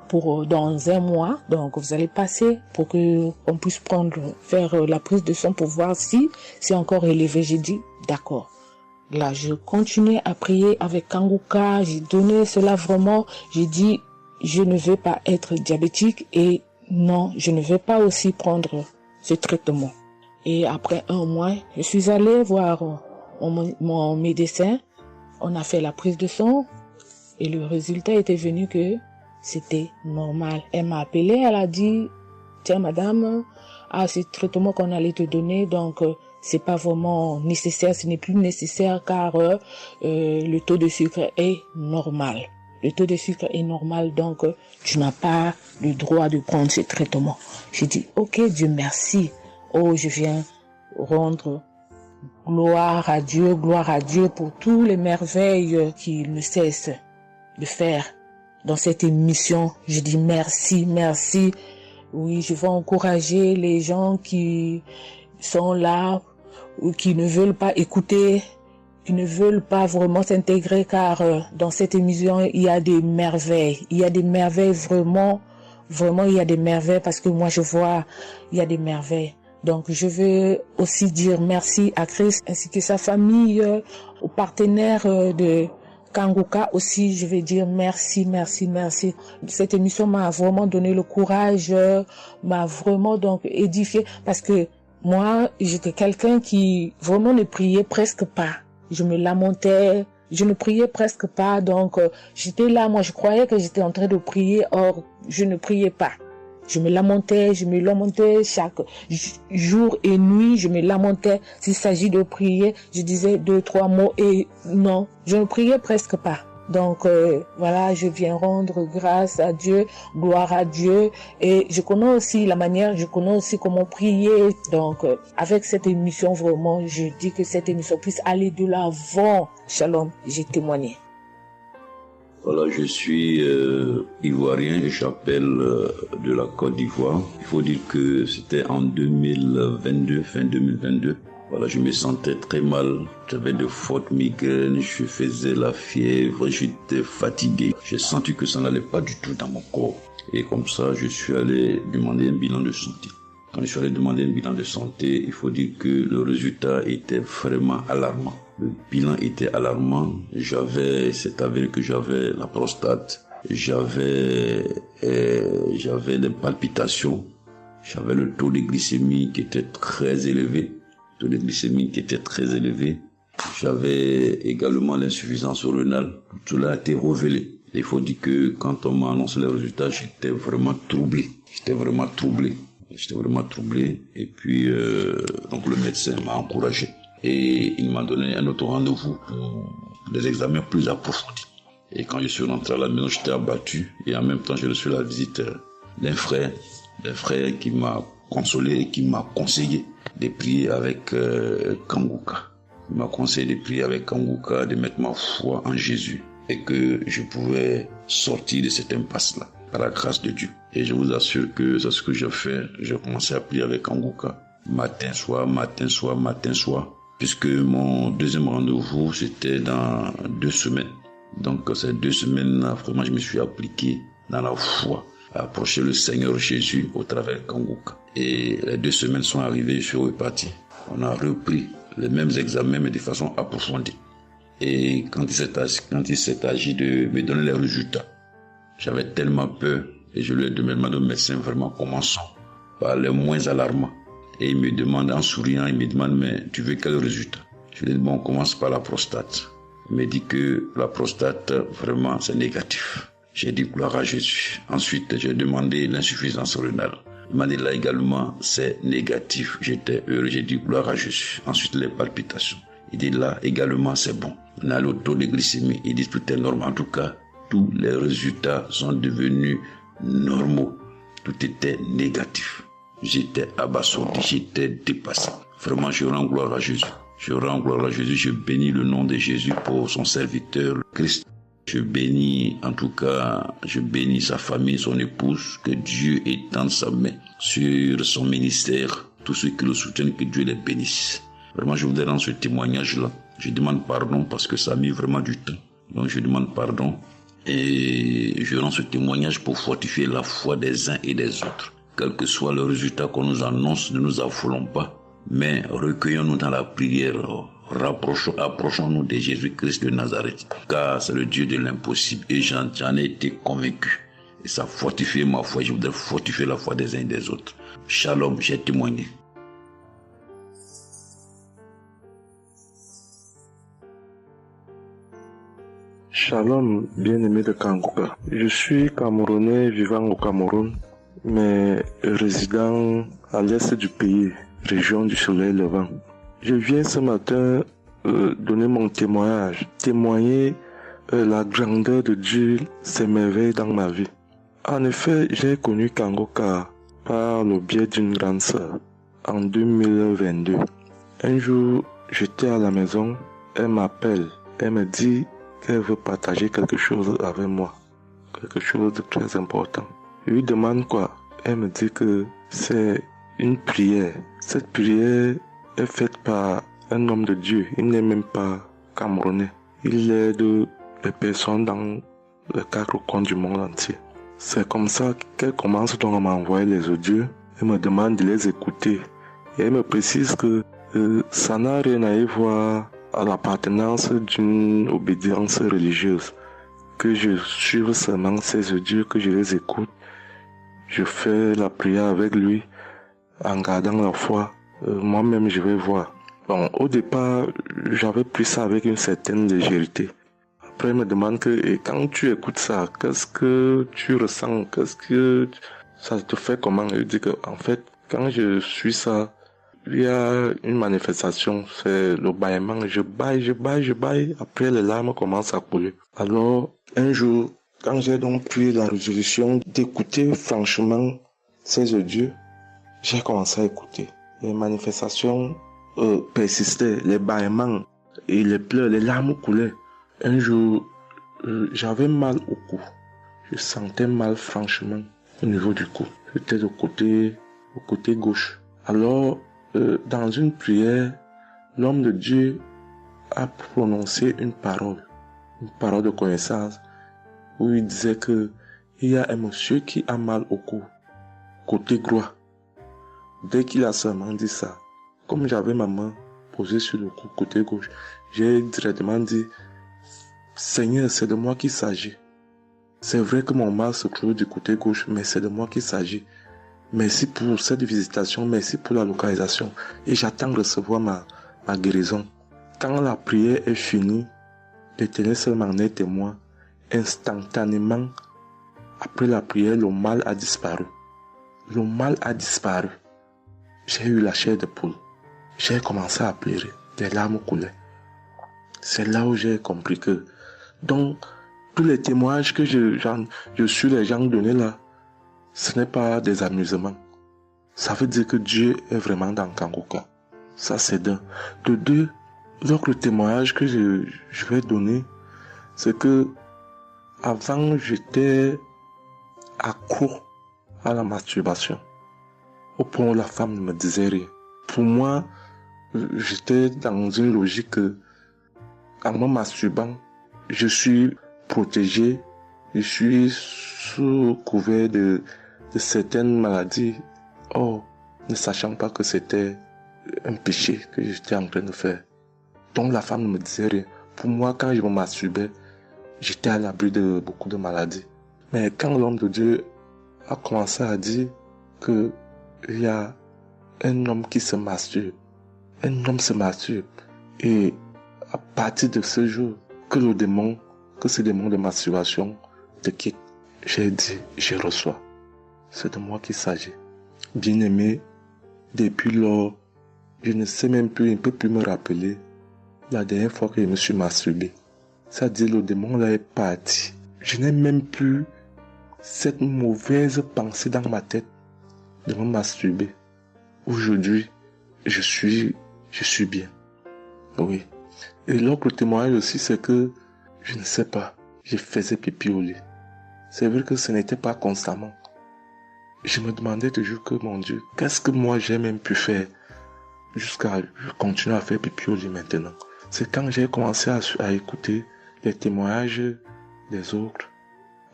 pour dans un mois, donc vous allez passer pour que on puisse faire la prise de sang pour voir si c'est encore élevé. J'ai dit d'accord. là, je continuais à prier avec Kanguka. J'ai donné cela vraiment. J'ai dit, je ne veux pas être diabétique et non, je ne veux pas aussi prendre ce traitement. Et après 1 mois, je suis allée voir mon médecin. On a fait la prise de sang et le résultat était venu que c'était normal. Elle m'a appelé, elle a dit, tiens madame, ce traitement qu'on allait te donner, donc c'est pas vraiment nécessaire, ce n'est plus nécessaire car le taux de sucre est normal. Le taux de sucre est normal, donc tu n'as pas le droit de prendre ce traitement. J'ai dit, ok, Dieu merci. Oh, je viens rendre gloire à Dieu pour toutes les merveilles qu'il ne cesse de faire dans cette émission. Je dis merci, merci. Oui, je vais encourager les gens qui sont là ou qui ne veulent pas écouter, qui ne veulent pas vraiment s'intégrer, car dans cette émission, il y a des merveilles. Il y a des merveilles vraiment, il y a des merveilles parce que moi je vois, il y a des merveilles. Donc je veux aussi dire merci à Christ ainsi que sa famille, aux partenaires de Kanguka aussi, je vais dire merci. Cette émission m'a vraiment donné le courage, m'a vraiment donc édifié parce que moi, j'étais quelqu'un qui vraiment ne priait presque pas. Je me lamentais, je ne priais presque pas, donc j'étais là, moi je croyais que j'étais en train de prier, or je ne priais pas. Je me lamentais chaque jour et nuit, je me lamentais. S'il s'agit de prier, je disais 2-3 mots et non, je ne priais presque pas. Donc voilà, je viens rendre grâce à Dieu, gloire à Dieu, et je connais aussi comment prier. Donc avec cette émission, vraiment, je dis que cette émission puisse aller de l'avant. Shalom, j'ai témoigné. Voilà, je suis ivoirien et j'appelle de la Côte d'Ivoire. Il faut dire que c'était en 2022, fin 2022. Voilà, je me sentais très mal. J'avais de fortes migraines, je faisais la fièvre, j'étais fatigué. J'ai senti que ça n'allait pas du tout dans mon corps. Et comme ça, je suis allé demander un bilan de santé. Quand je suis allé demander un bilan de santé, il faut dire que le résultat était vraiment alarmant. Le bilan était alarmant. C'est avéré que j'avais la prostate, j'avais des palpitations, j'avais le taux de glycémie qui était très élevé. J'avais également l'insuffisance rénale. Tout cela a été révélé. Il faut dire que quand on m'a annoncé les résultats, j'étais vraiment troublé. Et puis, donc le médecin m'a encouragé. Et il m'a donné un autre rendez-vous pour des examens plus approfondis. Et quand je suis rentré à la maison, j'étais abattu. Et en même temps, j'ai reçu la visite d'un frère qui m'a consolé et qui m'a conseillé de prier avec Kanguka. Il m'a conseillé de prier avec Kanguka, de mettre ma foi en Jésus et que je pouvais sortir de cette impasse-là par la grâce de Dieu. Et je vous assure que c'est ce que j'ai fait. J'ai commencé à prier avec Kanguka matin, soir, puisque mon deuxième rendez-vous, c'était dans 2 semaines. Donc, ces 2 semaines-là, vraiment, je me suis appliqué dans la foi à approcher le Seigneur Jésus au travers de Kanguka. Et les 2 semaines sont arrivées, je suis reparti. On a repris les mêmes examens, mais de façon approfondie. Et quand il s'est agi de me donner les résultats, j'avais tellement peur et je lui ai demandé au médecin, vraiment, commençons par les moins alarmants. Et il me demande en souriant, mais tu veux quel résultat? Je lui ai dit, on commence par la prostate. Il me dit que la prostate, vraiment, c'est négatif. J'ai dit gloire à Jésus. Ensuite, j'ai demandé l'insuffisance rénale. Il m'a dit là également, c'est négatif. J'étais heureux, j'ai dit gloire à Jésus. Ensuite, les palpitations. Il dit là également, c'est bon. On a le taux de glycémie. Il dit tout est normal. En tout cas, tous les résultats sont devenus normaux. Tout était négatif. J'étais abasourdi, j'étais dépassé. Vraiment, je rends gloire à Jésus. Je bénis le nom de Jésus pour son serviteur, le Christ. Je bénis sa famille, son épouse, que Dieu étende sa main sur son ministère. Tous ceux qui le soutiennent, que Dieu les bénisse. Vraiment, je voudrais rendre ce témoignage-là. Je demande pardon parce que ça a mis vraiment du temps. Donc, je demande pardon et je rends ce témoignage pour fortifier la foi des uns et des autres. Quel que soit le résultat qu'on nous annonce, ne nous affolons pas. Mais recueillons-nous dans la prière, approchons-nous de Jésus-Christ de Nazareth, car c'est le Dieu de l'impossible et j'en ai été convaincu. Et ça fortifie ma foi, je voudrais fortifier la foi des uns et des autres. Shalom, j'ai témoigné. Shalom, bien-aimé de Kanguka. Je suis Camerounais vivant au Cameroun, mais résident à l'est du pays, région du soleil levant. Je viens ce matin donner mon témoignage, témoigner la grandeur de Dieu, ses merveilles dans ma vie. En effet, j'ai connu Kanguka par le biais d'une grande sœur en 2022. Un jour, j'étais à la maison, elle m'appelle, elle me dit qu'elle veut partager quelque chose avec moi, quelque chose de très important. Je lui demande quoi? Elle me dit que c'est une prière. Cette prière est faite par un homme de Dieu. Il n'est même pas camerounais. Il aide les personnes dans les 4 coins du monde entier. C'est comme ça qu'elle commence donc à m'envoyer les audios. Elle me demande de les écouter. Et elle me précise que ça n'a rien à y voir à l'appartenance d'une obédience religieuse. Que je suive seulement ces audios, que je les écoute. Je fais la prière avec lui en gardant la foi. Moi-même, je vais voir. Bon, au départ, j'avais pris ça avec une certaine légèreté. Après, il me demande que, et quand tu écoutes ça, qu'est-ce que tu ressens? Qu'est-ce que ça te fait comment? Je dis que, en fait, quand je suis ça, il y a une manifestation, c'est le bâillement. Je baille. Après, les larmes commencent à couler. Alors, un jour, quand j'ai donc pris la résolution d'écouter franchement ces audios, j'ai commencé à écouter. Les manifestations persistaient, les bâillements et les pleurs, les larmes coulaient. Un jour, j'avais mal au cou. Je sentais mal franchement au niveau du cou. J'étais au côté gauche. Alors, dans une prière, l'homme de Dieu a prononcé une parole de connaissance, où il disait que il y a un monsieur qui a mal au cou, côté droit. Dès qu'il a seulement dit ça, comme j'avais ma main posée sur le cou, côté gauche, j'ai directement dit, Seigneur, c'est de moi qu'il s'agit. C'est vrai que mon mal se trouve du côté gauche, mais c'est de moi qu'il s'agit. Merci pour cette visitation, merci pour la localisation. Et j'attends de recevoir ma guérison. Quand la prière est finie, l'Éternel seul m'en est témoin. Instantanément, après la prière, le mal a disparu. Le mal a disparu. J'ai eu la chair de poule. J'ai commencé à pleurer. Des larmes coulaient. C'est là où j'ai compris que, donc, tous les témoignages que je suis les gens donnés là, ce n'est pas des amusements. Ça veut dire que Dieu est vraiment dans Kanguka. Ça, c'est d'un. De deux, donc le témoignage que je vais donner, c'est que avant, j'étais accro à la masturbation. Au point où la femme ne me disait rien. Pour moi, j'étais dans une logique que, en me masturbant, je suis protégé, je suis sous couvert de certaines maladies. Oh, ne sachant pas que c'était un péché que j'étais en train de faire. Donc la femme ne me disait rien. Pour moi, quand je me masturbais, j'étais à l'abri de beaucoup de maladies. Mais quand l'homme de Dieu a commencé à dire que il y a un homme qui se masturbe, un homme se masturbe, et à partir de ce jour, que ce démon de masturbation te quitte, j'ai dit, je reçois. C'est de moi qu'il s'agit. Bien-aimé, depuis lors, je ne sais même plus, je ne peux plus me rappeler la dernière fois que je me suis masturbé. C'est-à-dire, le démon là est parti. Je n'ai même plus cette mauvaise pensée dans ma tête de me masturber. Aujourd'hui, je suis bien. Oui. Et l'autre témoignage aussi, c'est que, je ne sais pas, je faisais pipi au lit. C'est vrai que ce n'était pas constamment. Je me demandais toujours que, mon Dieu, qu'est-ce que moi j'ai même pu faire jusqu'à continuer à faire pipi au lit maintenant. C'est quand j'ai commencé à écouter les témoignages des autres,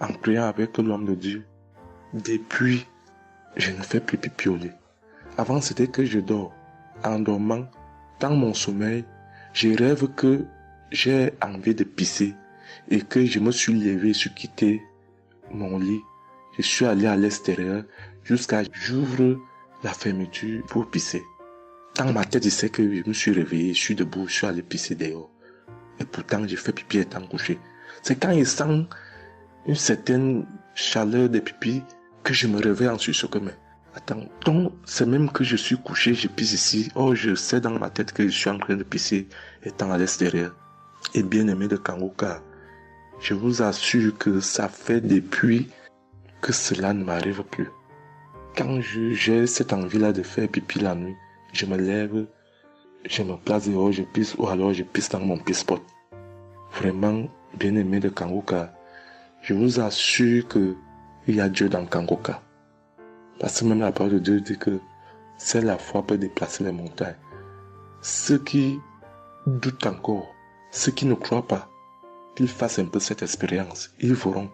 en priant avec l'homme de Dieu. Depuis, je ne fais plus pipi au lit. Avant, c'était que je dors. en dormant, dans mon sommeil, je rêve que j'ai envie de pisser et que je me suis levé, je suis quitté mon lit. Je suis allé à l'extérieur jusqu'à j'ouvre la fermeture pour pisser. Dans ma tête, je sais que je me suis réveillé, je suis debout, je suis allé pisser dehors. Et pourtant, j'ai fait pipi étant couché. C'est quand je sens une certaine chaleur de pipi que je me réveille en sursaut. Mais attends, donc c'est même que je suis couché, je pisse ici. Oh, je sais dans ma tête que je suis en train de pisser étant à l'extérieur. Et bien aimé de Kanguka, je vous assure que ça fait depuis que cela ne m'arrive plus. Quand j'ai cette envie-là de faire pipi la nuit, je me lève, je me place dehors, je pisse ou alors je pisse dans mon pisse-pot. Vraiment, bien aimé de Kanguka, je vous assure que il y a Dieu dans Kanguka. Parce que même la parole de Dieu dit que seule la foi peut déplacer les montagnes. Ceux qui doutent encore, ceux qui ne croient pas, qu'ils fassent un peu cette expérience, ils verront.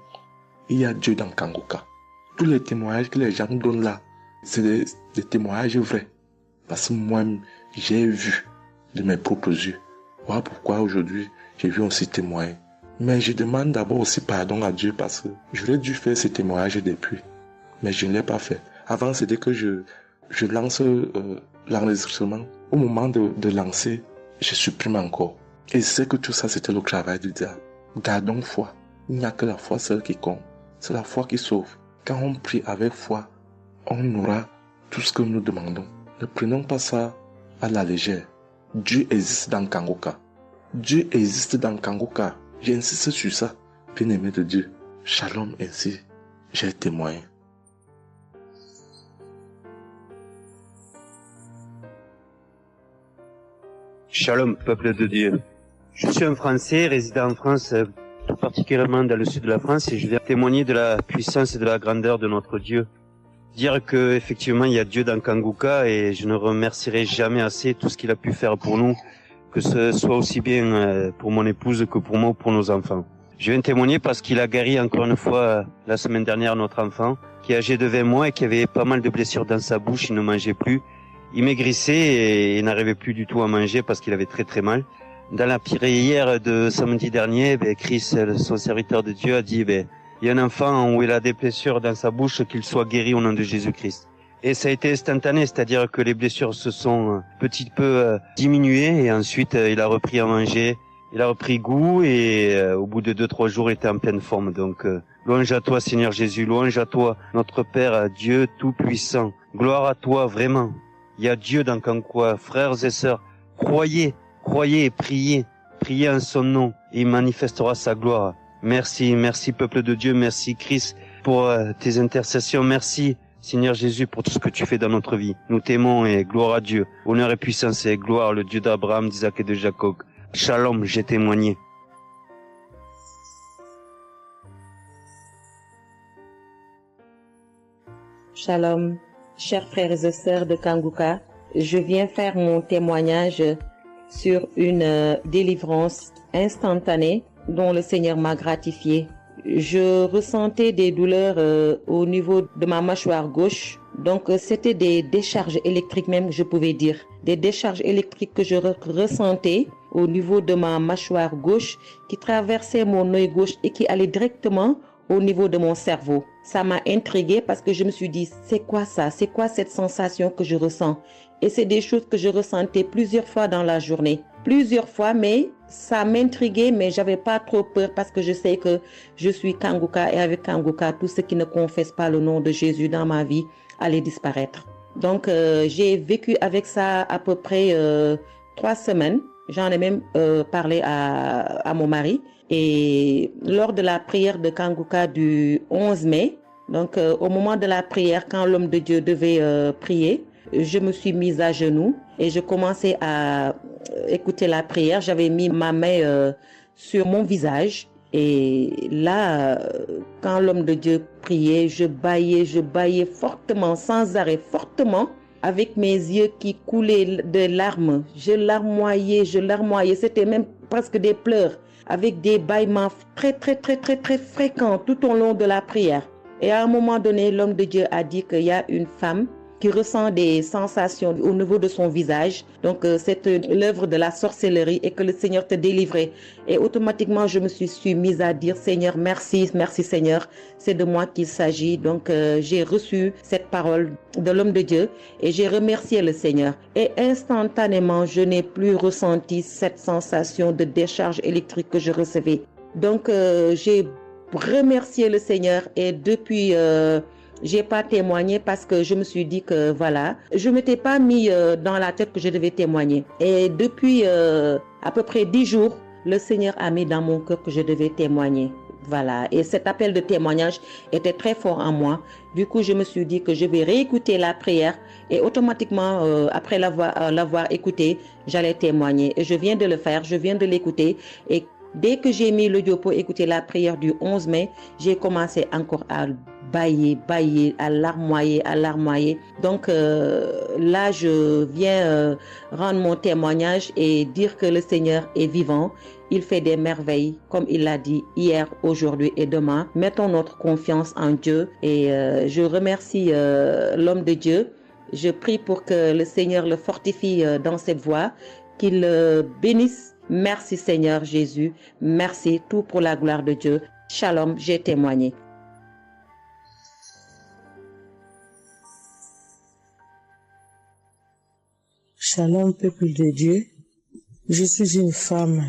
Il y a Dieu dans Kanguka. Tous les témoignages que les gens nous donnent là, c'est des témoignages vrais. Parce que moi, j'ai vu de mes propres yeux. Voilà pourquoi aujourd'hui, j'ai vu aussi témoigner. Mais je demande d'abord aussi pardon à Dieu parce que j'aurais dû faire ces témoignages depuis. Mais je ne l'ai pas fait. Avant, c'était que je lance l'enregistrement. Au moment de lancer, je supprime encore. Et je sais que tout ça, c'était le travail du diable. Gardons foi. Il n'y a que la foi seule qui compte. C'est la foi qui sauve. Quand on prie avec foi, on aura tout ce que nous demandons. Ne prenons pas ça à la légère. Dieu existe dans Kanguka. Dieu existe dans Kanguka. J'insiste sur ça. Bien-aimé de Dieu. Shalom ainsi. J'ai témoigné. Shalom, peuple de Dieu. Je suis un Français résidant en France, tout particulièrement dans le sud de la France, et je viens témoigner de la puissance et de la grandeur de notre Dieu. Dire que effectivement il y a Dieu dans Kanguka et je ne remercierai jamais assez tout ce qu'il a pu faire pour nous, que ce soit aussi bien pour mon épouse que pour moi ou pour nos enfants. Je viens témoigner parce qu'il a guéri encore une fois la semaine dernière notre enfant, qui est âgé de 20 mois et qui avait pas mal de blessures dans sa bouche, il ne mangeait plus. Il maigrissait et n'arrivait plus du tout à manger parce qu'il avait très très mal. Dans la prière de samedi dernier, Chris, son serviteur de Dieu, a dit il y a un enfant où il a des blessures dans sa bouche, qu'il soit guéri au nom de Jésus-Christ. Et ça a été instantané, c'est-à-dire que les blessures se sont petit peu diminuées et ensuite il a repris à manger, il a repris goût et au bout de 2-3 jours il était en pleine forme. Donc louange à toi Seigneur Jésus, louange à toi notre Père, Dieu Tout-Puissant. Gloire à toi vraiment. Il y a Dieu dans Kanguka, frères et sœurs, croyez et priez en son nom et il manifestera sa gloire. Merci peuple de Dieu, merci Christ pour tes intercessions, merci Seigneur Jésus pour tout ce que tu fais dans notre vie. Nous t'aimons et gloire à Dieu, honneur et puissance et gloire, le Dieu d'Abraham, d'Isaac et de Jacob. Shalom, j'ai témoigné. Shalom, chers frères et sœurs de Kanguka, je viens faire mon témoignage sur une délivrance instantanée dont le Seigneur m'a gratifié. Je ressentais des douleurs au niveau de ma mâchoire gauche. Donc c'était des décharges électriques même, je pouvais dire. Des décharges électriques que je ressentais au niveau de ma mâchoire gauche qui traversaient mon œil gauche et qui allaient directement au niveau de mon cerveau. Ça m'a intriguée parce que je me suis dit, c'est quoi ça? C'est quoi cette sensation que je ressens? Et c'est des choses que je ressentais plusieurs fois dans la journée. Plusieurs fois, mais ça m'intriguait, mais j'avais pas trop peur parce que je sais que je suis Kanguka et avec Kanguka, tout ce qui ne confesse pas le nom de Jésus dans ma vie allait disparaître. Donc, j'ai vécu avec ça à peu près 3 semaines. J'en ai même parlé à mon mari. Et lors de la prière de Kanguka du 11 mai, donc au moment de la prière, quand l'homme de Dieu devait prier, je me suis mise à genoux et je commençais à écouter la prière. J'avais mis ma main sur mon visage et là, quand l'homme de Dieu priait, je bâillais fortement, sans arrêt, fortement, avec mes yeux qui coulaient de larmes. Je larmoyais. C'était même presque des pleurs, avec des bâillements très fréquents tout au long de la prière. Et à un moment donné, l'homme de Dieu a dit qu'il y a une femme qui ressent des sensations au niveau de son visage. Donc c'est l'œuvre de la sorcellerie et que le Seigneur te délivrait. Et automatiquement, je me suis mise à dire, Seigneur, merci, merci Seigneur, c'est de moi qu'il s'agit. Donc j'ai reçu cette parole de l'homme de Dieu et j'ai remercié le Seigneur. Et instantanément, je n'ai plus ressenti cette sensation de décharge électrique que je recevais. Donc j'ai remercié le Seigneur et depuis... j'ai pas témoigné parce que je me suis dit que voilà, je m'étais pas mis dans la tête que je devais témoigner. Et depuis à peu près 10 jours, le Seigneur a mis dans mon cœur que je devais témoigner. Voilà. Et cet appel de témoignage était très fort en moi. Du coup, je me suis dit que je vais réécouter la prière et automatiquement, après l'avoir écouté, j'allais témoigner. Et je viens de le faire, je viens de l'écouter. Et dès que j'ai mis l'audio pour écouter la prière du 11 mai, j'ai commencé encore à bailler, à larmoyer. Donc là, je viens rendre mon témoignage et dire que le Seigneur est vivant. Il fait des merveilles, comme il l'a dit hier, aujourd'hui et demain. Mettons notre confiance en Dieu et je remercie l'homme de Dieu. Je prie pour que le Seigneur le fortifie dans cette voie, qu'il bénisse. Merci Seigneur Jésus, merci, tout pour la gloire de Dieu. Shalom, j'ai témoigné. Shalom, peuple de Dieu. Je suis une femme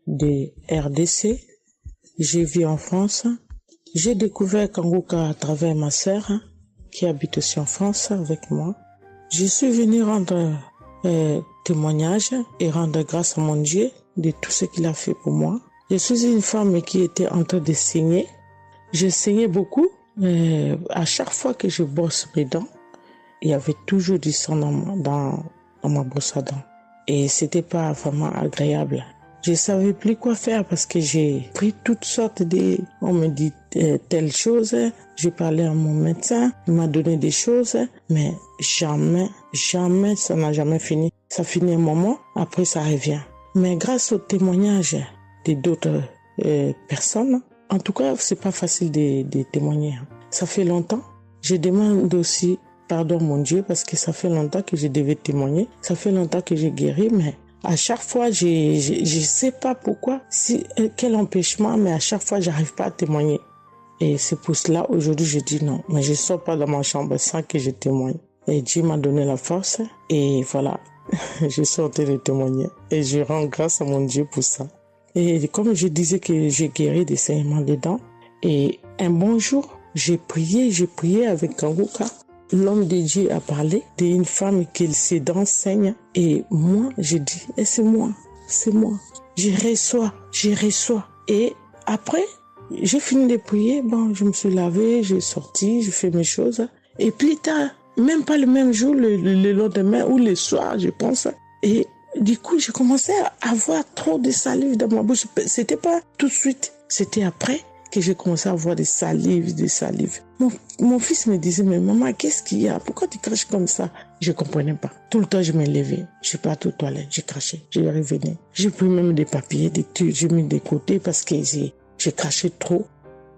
de RDC. Je vis en France. J'ai découvert Kanguka à travers ma sœur qui habite aussi en France avec moi. Je suis venue rendre témoignage et rendre grâce à mon Dieu de tout ce qu'il a fait pour moi. Je suis une femme qui était en train de saigner. Je saignais beaucoup. À chaque fois que je brosse mes dents, il y avait toujours du sang dans ma brosse à dents. Et c'était pas vraiment agréable. Je savais plus quoi faire parce que j'ai pris toutes sortes on me dit telle chose. J'ai parlé à mon médecin, il m'a donné des choses, mais jamais, ça n'a jamais fini. Ça finit un moment, après ça revient. Mais grâce au témoignage de d'autres personnes, en tout cas, c'est pas facile de témoigner. Ça fait longtemps. Je demande aussi pardon, mon Dieu, parce que ça fait longtemps que je devais témoigner. Ça fait longtemps que j'ai guéri, mais à chaque fois, je sais pas pourquoi, quel empêchement, mais à chaque fois, j'arrive pas à témoigner. Et c'est pour cela, aujourd'hui, je dis non, mais je sors pas de ma chambre sans que je témoigne. Et Dieu m'a donné la force, et voilà, je suis en train de témoigner. Et je rends grâce à mon Dieu pour ça. Et comme je disais que j'ai guéri des saignements des dents, et un bon jour, j'ai prié avec Kanguka. L'homme de Dieu a parlé d'une femme qui ses dents saignent. Et moi, j'ai dit, c'est moi. Je reçois. Et après, j'ai fini de prier. Bon, je me suis lavé, j'ai sorti, j'ai fait mes choses. Et plus tard, même pas le même jour, le lendemain ou le soir, je pense. Et du coup, j'ai commencé à avoir trop de salive dans ma bouche. C'était pas tout de suite, c'était après que j'ai commencé à avoir des salives. Mon fils me disait, mais maman, qu'est-ce qu'il y a? Pourquoi tu craches comme ça? Je comprenais pas. Tout le temps, je me levais. Je suis partie aux toilettes, j'ai craché, je revenais. J'ai pris même des papiers, des trucs, j'ai mis de côté parce que j'ai craché trop.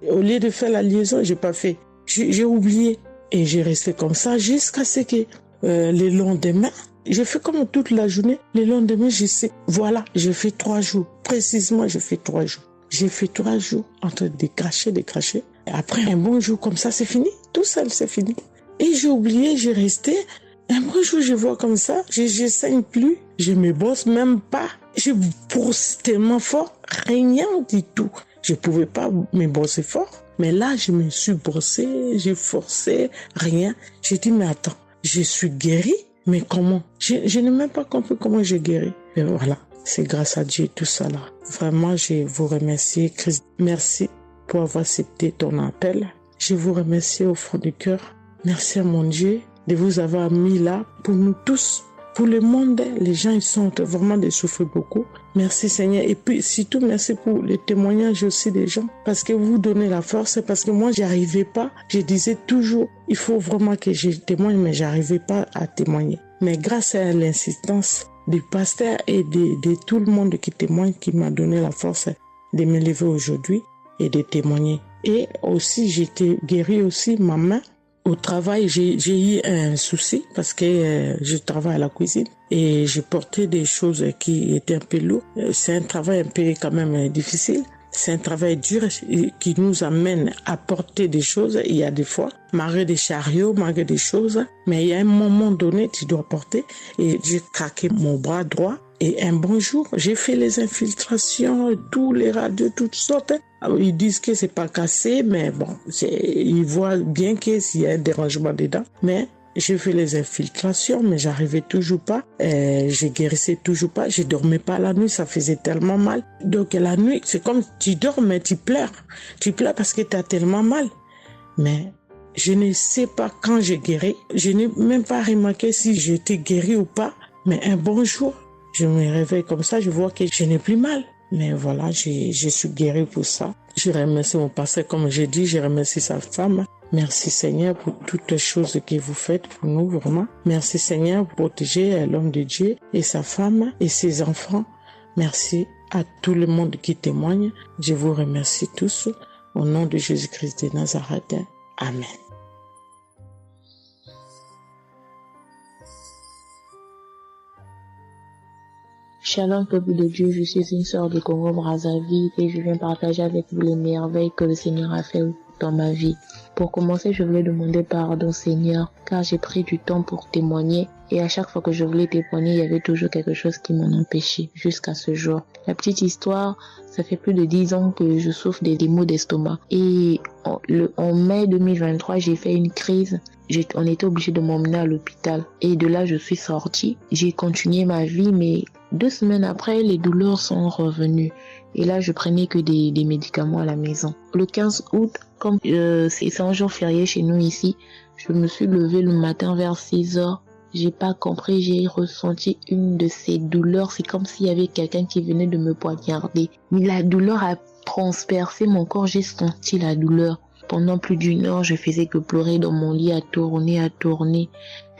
Au lieu de faire la liaison, j'ai pas fait. J'ai oublié. Et j'ai resté comme ça jusqu'à ce que le lendemain, j'ai fait comme toute la journée. Le lendemain, je sais, voilà, j'ai fait 3 jours. Précisément, j'ai fait 3 jours. J'ai fait 3 jours en train de cracher. Et après, un bon jour comme ça, c'est fini. Tout seul, c'est fini. Et j'ai oublié, j'ai resté. Un bon jour, je vois comme ça, je saigne plus. Je me brosse même pas. Je brosse tellement fort, rien du tout. Je pouvais pas me brosser fort. Mais là, je me suis brossé, j'ai forcé, rien. J'ai dit, mais attends, je suis guéri, mais comment? Je n'ai même pas compris comment j'ai guéri. Et voilà. C'est grâce à Dieu tout ça là. Vraiment, je vous remercie, Christ. Merci pour avoir accepté ton appel. Je vous remercie au fond du cœur. Merci à mon Dieu de vous avoir mis là pour nous tous. Pour le monde, les gens, ils sont vraiment de souffrir beaucoup. Merci Seigneur. Et puis, surtout, merci pour les témoignages aussi des gens. Parce que vous donnez la force. Parce que moi, j'y arrivais pas. Je disais toujours, il faut vraiment que je témoigne, mais j'arrivais pas à témoigner. Mais grâce à l'insistance du pasteur et de tout le monde qui témoigne, qui m'a donné la force de me lever aujourd'hui et de témoigner. Et aussi, j'étais guéri aussi, ma main Au travail, j'ai eu un souci parce que je travaille à la cuisine et j'ai porté des choses qui étaient un peu lourdes. C'est un travail un peu quand même difficile. C'est un travail dur qui nous amène à porter des choses. Il y a des fois, malgré des chariots, malgré des choses, mais il y a un moment donné, tu dois porter. Et j'ai craqué mon bras droit. Et un bon jour, j'ai fait les infiltrations, tous les radios, toutes sortes. Alors, ils disent que c'est pas cassé, mais bon, ils voient bien qu'il y a un dérangement dedans. Mais j'ai fait les infiltrations, mais j'arrivais toujours pas. Je guérissais toujours pas. Je dormais pas la nuit, ça faisait tellement mal. Donc la nuit, c'est comme tu dors, mais tu pleures. Tu pleures parce que tu as tellement mal. Mais je ne sais pas quand j'ai guéri. Je n'ai même pas remarqué si j'étais guéri ou pas. Mais un bon jour, je me réveille comme ça, je vois que je n'ai plus mal. Mais voilà, je suis guéri pour ça. Je remercie mon pasteur, comme j'ai dit, je remercie sa femme. Merci Seigneur pour toutes les choses que vous faites pour nous, vraiment. Merci Seigneur pour protéger l'homme de Dieu et sa femme et ses enfants. Merci à tout le monde qui témoigne. Je vous remercie tous. Au nom de Jésus-Christ de Nazareth. Amen. Shalom peuple de Dieu, je suis une sœur de Congo-Brazzaville et je viens partager avec vous les merveilles que le Seigneur a fait dans ma vie. Pour commencer, je voulais demander pardon Seigneur, car j'ai pris du temps pour témoigner et à chaque fois que je voulais témoigner, il y avait toujours quelque chose qui m'en empêchait jusqu'à ce jour. La petite histoire, ça fait plus de 10 ans que je souffre des maux d'estomac et en mai 2023, j'ai fait une crise. On était obligé de m'emmener à l'hôpital et de là, je suis sortie. J'ai continué ma vie, mais 2 semaines après, les douleurs sont revenues. Et là, je prenais que des médicaments à la maison. Le 15 août, comme c'est un jour férié chez nous ici, je me suis levée le matin vers 6 heures. J'ai pas compris, j'ai ressenti une de ces douleurs. C'est comme s'il y avait quelqu'un qui venait de me poignarder. Mais la douleur a transpercé mon corps, j'ai senti la douleur. Pendant plus d'1 heure, je faisais que pleurer dans mon lit, à tourner,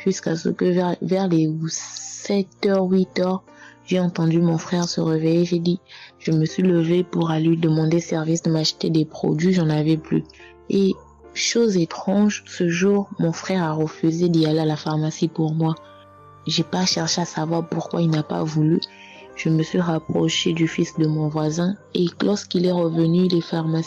jusqu'à ce que vers les 7h, 8h, j'ai entendu mon frère se réveiller. Je me suis levée pour aller lui demander service de m'acheter des produits, j'en avais plus. Et chose étrange, ce jour, mon frère a refusé d'y aller à la pharmacie pour moi. J'ai pas cherché à savoir pourquoi il n'a pas voulu. Je me suis rapprochée du fils de mon voisin et lorsqu'il est revenu,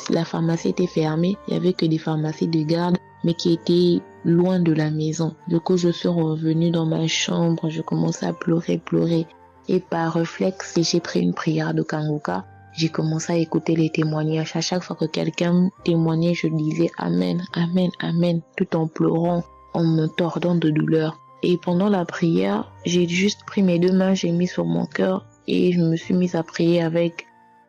la pharmacie était fermée. Il y avait que des pharmacies de garde, mais qui étaient loin de la maison. Du coup, je suis revenue dans ma chambre, je commençais à pleurer. Et par réflexe, j'ai pris une prière de Kanguka. J'ai commencé à écouter les témoignages. À chaque fois que quelqu'un témoignait, je disais Amen, Amen, Amen, tout en pleurant, en me tordant de douleur. Et pendant la prière, j'ai juste pris mes 2 mains, j'ai mis sur mon cœur et je me suis mise à prier avec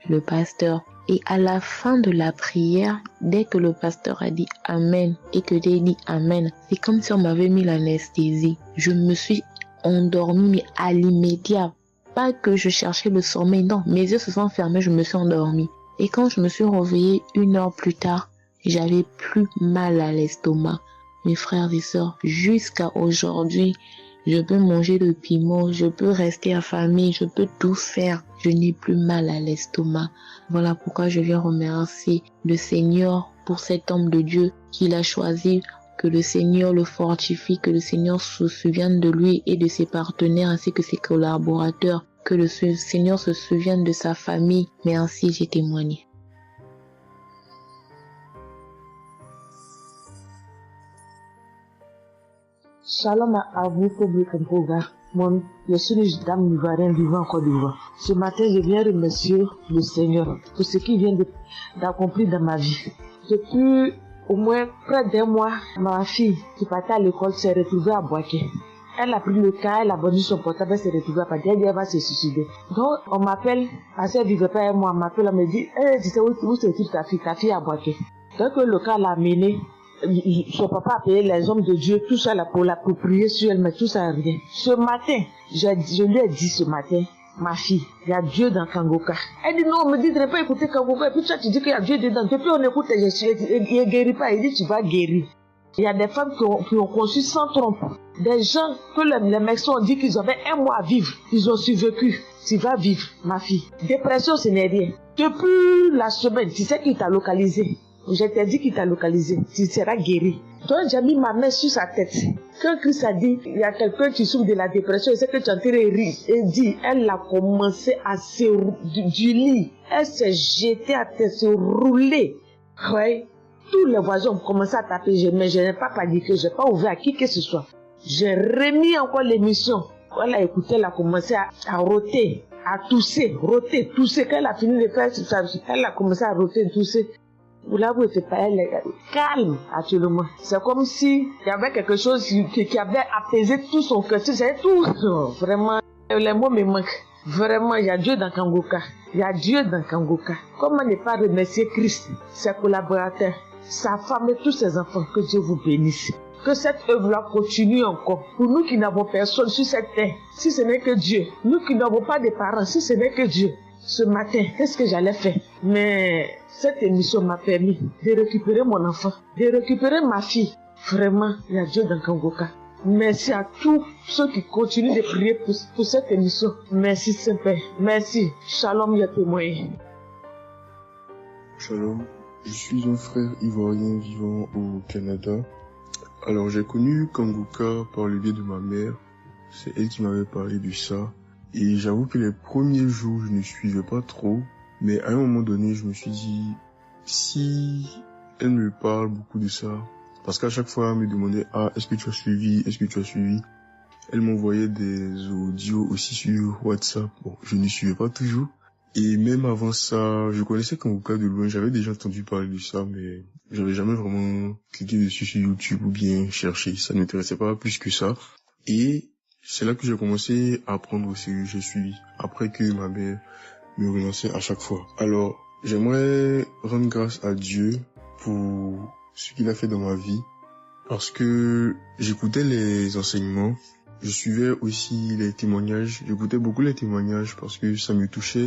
le pasteur. Et à la fin de la prière, dès que le pasteur a dit Amen et que j'ai dit Amen, c'est comme si on m'avait mis l'anesthésie. Je me suis endormie, mais à l'immédiat. Pas que je cherchais le sommeil, non. Mes yeux se sont fermés, je me suis endormie. Et quand je me suis réveillée 1 heure plus tard, j'avais plus mal à l'estomac. Mes frères et sœurs, jusqu'à aujourd'hui, je peux manger le piment, je peux rester affamée, je peux tout faire. Je n'ai plus mal à l'estomac. Voilà pourquoi je viens remercier le Seigneur pour cet homme de Dieu qu'il a choisi. Que le Seigneur le fortifie, que le Seigneur se souvienne de lui et de ses partenaires ainsi que ses collaborateurs. Que le Seigneur se souvienne de sa famille. Mais ainsi j'ai témoigné. Shalom à vous, public en programme. Moi, je suis une dame ivoirienne vivant en Côte d'Ivoire. Ce matin, je viens remercier le Seigneur pour ce qu'il vient d'accomplir dans ma vie. Depuis au moins près d'1 mois, ma fille qui partait à l'école s'est retrouvée à Boaké. Elle a pris le cas, elle a vendu son portable, elle s'est retrouvée à Paris, elle va se suicider. Donc, on m'appelle, parce qu'elle vivait pas avec moi, on m'appelle, on me dit, tu sais où se trouve ta fille à Boaké. Donc, le cas l'a amené, son papa a payé les hommes de Dieu, tout ça là, pour prier sur elle, mais tout ça rien. Ce matin, je lui ai dit ce matin, ma fille, il y a Dieu dans Kanguka. Elle dit non, on me dit de ne pas écouter Kanguka. Et puis toi, tu dis qu'il y a Dieu dedans. Depuis on écoute, il ne guérit pas. Il dit tu vas guérir. Il y a des femmes qui ont conçu sans trompe. Des gens que les médecins ont dit qu'ils avaient 1 mois à vivre. Ils ont survécu. Tu vas vivre, ma fille. Dépression, ce n'est rien. Depuis la semaine, tu sais qui t'a localisé. Je t'ai dit qu'il t'a localisé. Tu seras guéri. Donc, j'ai mis ma main sur sa tête. Quand Christ a dit, il y a quelqu'un qui souffre de la dépression, et c'est que tu es en train de rire. Et dit, elle a commencé à se du lit. Elle s'est jetée à terre, se rouler. Ouais. Tous les voisins ont commencé à taper, mais je n'ai pas paniqué, je n'ai pas ouvert à qui que ce soit. J'ai remis encore l'émission. Elle a écouté, elle a commencé à roter, à tousser. Quand elle a fini de faire ça, elle a commencé à roter, tousser. Vous l'avez été pas, elle est calme actuellement. C'est comme si il y avait quelque chose qui avait apaisé tout son cœur. C'est tout. Non, vraiment, les mots me manquent. Vraiment, il y a Dieu dans Kangoka. Il y a Dieu dans Kangoka. Comment ne pas remercier Christ, ses collaborateurs, sa femme et tous ses enfants? Que Dieu vous bénisse. Que cette œuvre-là continue encore. Pour nous qui n'avons personne sur cette terre, si ce n'est que Dieu. Nous qui n'avons pas de parents, si ce n'est que Dieu. Ce matin, qu'est-ce que j'allais faire? Mais cette émission m'a permis de récupérer mon enfant, de récupérer ma fille. Vraiment, il y a Dieu dans Kangoka. Merci à tous ceux qui continuent de prier pour cette émission. Merci Saint-Père. Merci. Shalom, il y a témoin. Shalom. Je suis un frère ivoirien vivant au Canada. Alors j'ai connu Kangoka par le biais de ma mère. C'est elle qui m'avait parlé de ça. Et j'avoue que les premiers jours, je ne suivais pas trop. Mais à un moment donné, je me suis dit, si elle me parle beaucoup de ça, parce qu'à chaque fois, elle me demandait, est-ce que tu as suivi? Elle m'envoyait des audios aussi sur WhatsApp. Bon, je ne suivais pas toujours. Et même avant ça, je connaissais Kangoka de loin, j'avais déjà entendu parler de ça, mais j'avais jamais vraiment cliqué dessus sur YouTube ou bien cherché. Ça ne m'intéressait pas plus que ça. Et c'est là que j'ai commencé à apprendre aussi, j'ai suivi. Après que ma mère me relançait à chaque fois. Alors, j'aimerais rendre grâce à Dieu pour ce qu'il a fait dans ma vie. Parce que j'écoutais les enseignements. Je suivais aussi les témoignages. J'écoutais beaucoup les témoignages parce que ça me touchait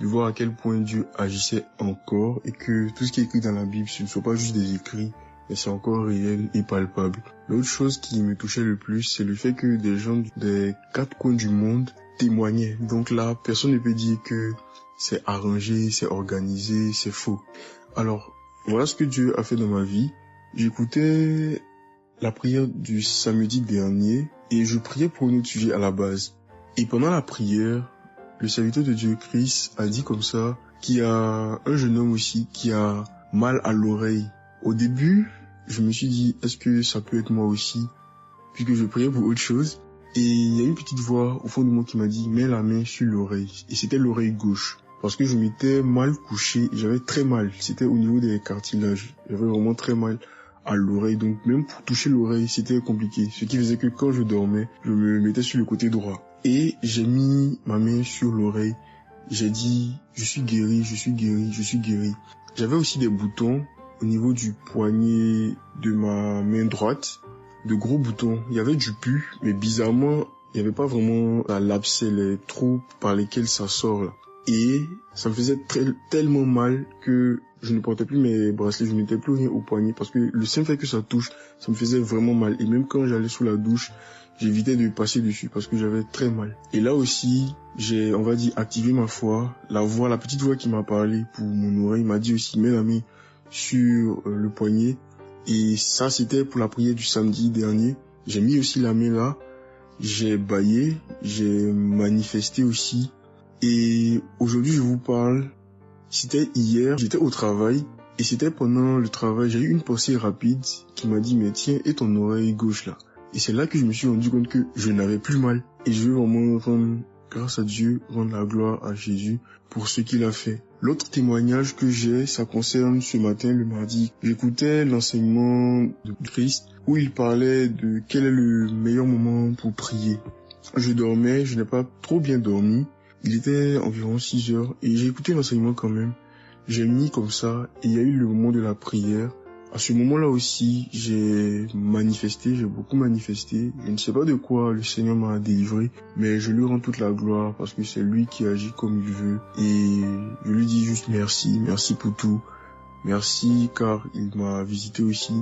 de voir à quel point Dieu agissait encore et que tout ce qui est écrit dans la Bible, ce ne sont pas juste des écrits, mais c'est encore réel et palpable. L'autre chose qui me touchait le plus, c'est le fait que des gens des 4 coins du monde témoignaient. Donc là, personne ne peut dire que c'est arrangé, c'est organisé, c'est faux. Alors, voilà ce que Dieu a fait dans ma vie. J'écoutais la prière du samedi dernier et je priais pour un autre sujet à la base. Et pendant la prière, le serviteur de Dieu, Christ, a dit comme ça qu'il y a un jeune homme aussi qui a mal à l'oreille. Au début, je me suis dit, est-ce que ça peut être moi aussi? Puisque je priais pour autre chose. Et il y a une petite voix au fond de moi qui m'a dit, mets la main sur l'oreille. Et c'était l'oreille gauche. Parce que je m'étais mal couché, j'avais très mal. C'était au niveau des cartilages. J'avais vraiment très mal à l'oreille. Donc même pour toucher l'oreille, c'était compliqué. Ce qui faisait que quand je dormais, je me mettais sur le côté droit. Et j'ai mis ma main sur l'oreille. J'ai dit, je suis guéri, je suis guéri, je suis guéri. J'avais aussi des boutons au niveau du poignet de ma main droite. De gros boutons. Il y avait du pus, mais bizarrement, il n'y avait pas vraiment l'abcès, les trous par lesquels ça sort là. Et ça me faisait tellement mal que je ne portais plus mes bracelets, je ne mettais plus rien au poignet parce que le simple fait que ça touche, ça me faisait vraiment mal. Et même quand j'allais sous la douche, j'évitais de passer dessus parce que j'avais très mal. Et là aussi, j'ai, on va dire, activé ma foi. La petite voix qui m'a parlé pour mon oreille m'a dit aussi, mets la main sur le poignet. Et ça, c'était pour la prière du samedi dernier. J'ai mis aussi la main là. J'ai bâillé, j'ai manifesté aussi. Et aujourd'hui, je vous parle, c'était hier, j'étais au travail, et c'était pendant le travail, j'ai eu une pensée rapide qui m'a dit, mais tiens, et ton oreille gauche là? Et c'est là que je me suis rendu compte que je n'avais plus mal. Et je veux vraiment rendre grâce à Dieu, rendre la gloire à Jésus pour ce qu'il a fait. L'autre témoignage que j'ai, ça concerne ce matin, le mardi. J'écoutais l'enseignement de Christ où il parlait de quel est le meilleur moment pour prier. Je dormais, je n'ai pas trop bien dormi. Il était environ 6 heures et j'ai écouté l'enseignement quand même. J'ai mis comme ça et il y a eu le moment de la prière. À ce moment-là aussi, j'ai manifesté, j'ai beaucoup manifesté. Je ne sais pas de quoi le Seigneur m'a délivré, mais je lui rends toute la gloire parce que c'est lui qui agit comme il veut. Et je lui dis juste merci, merci pour tout. Merci car il m'a visité aussi.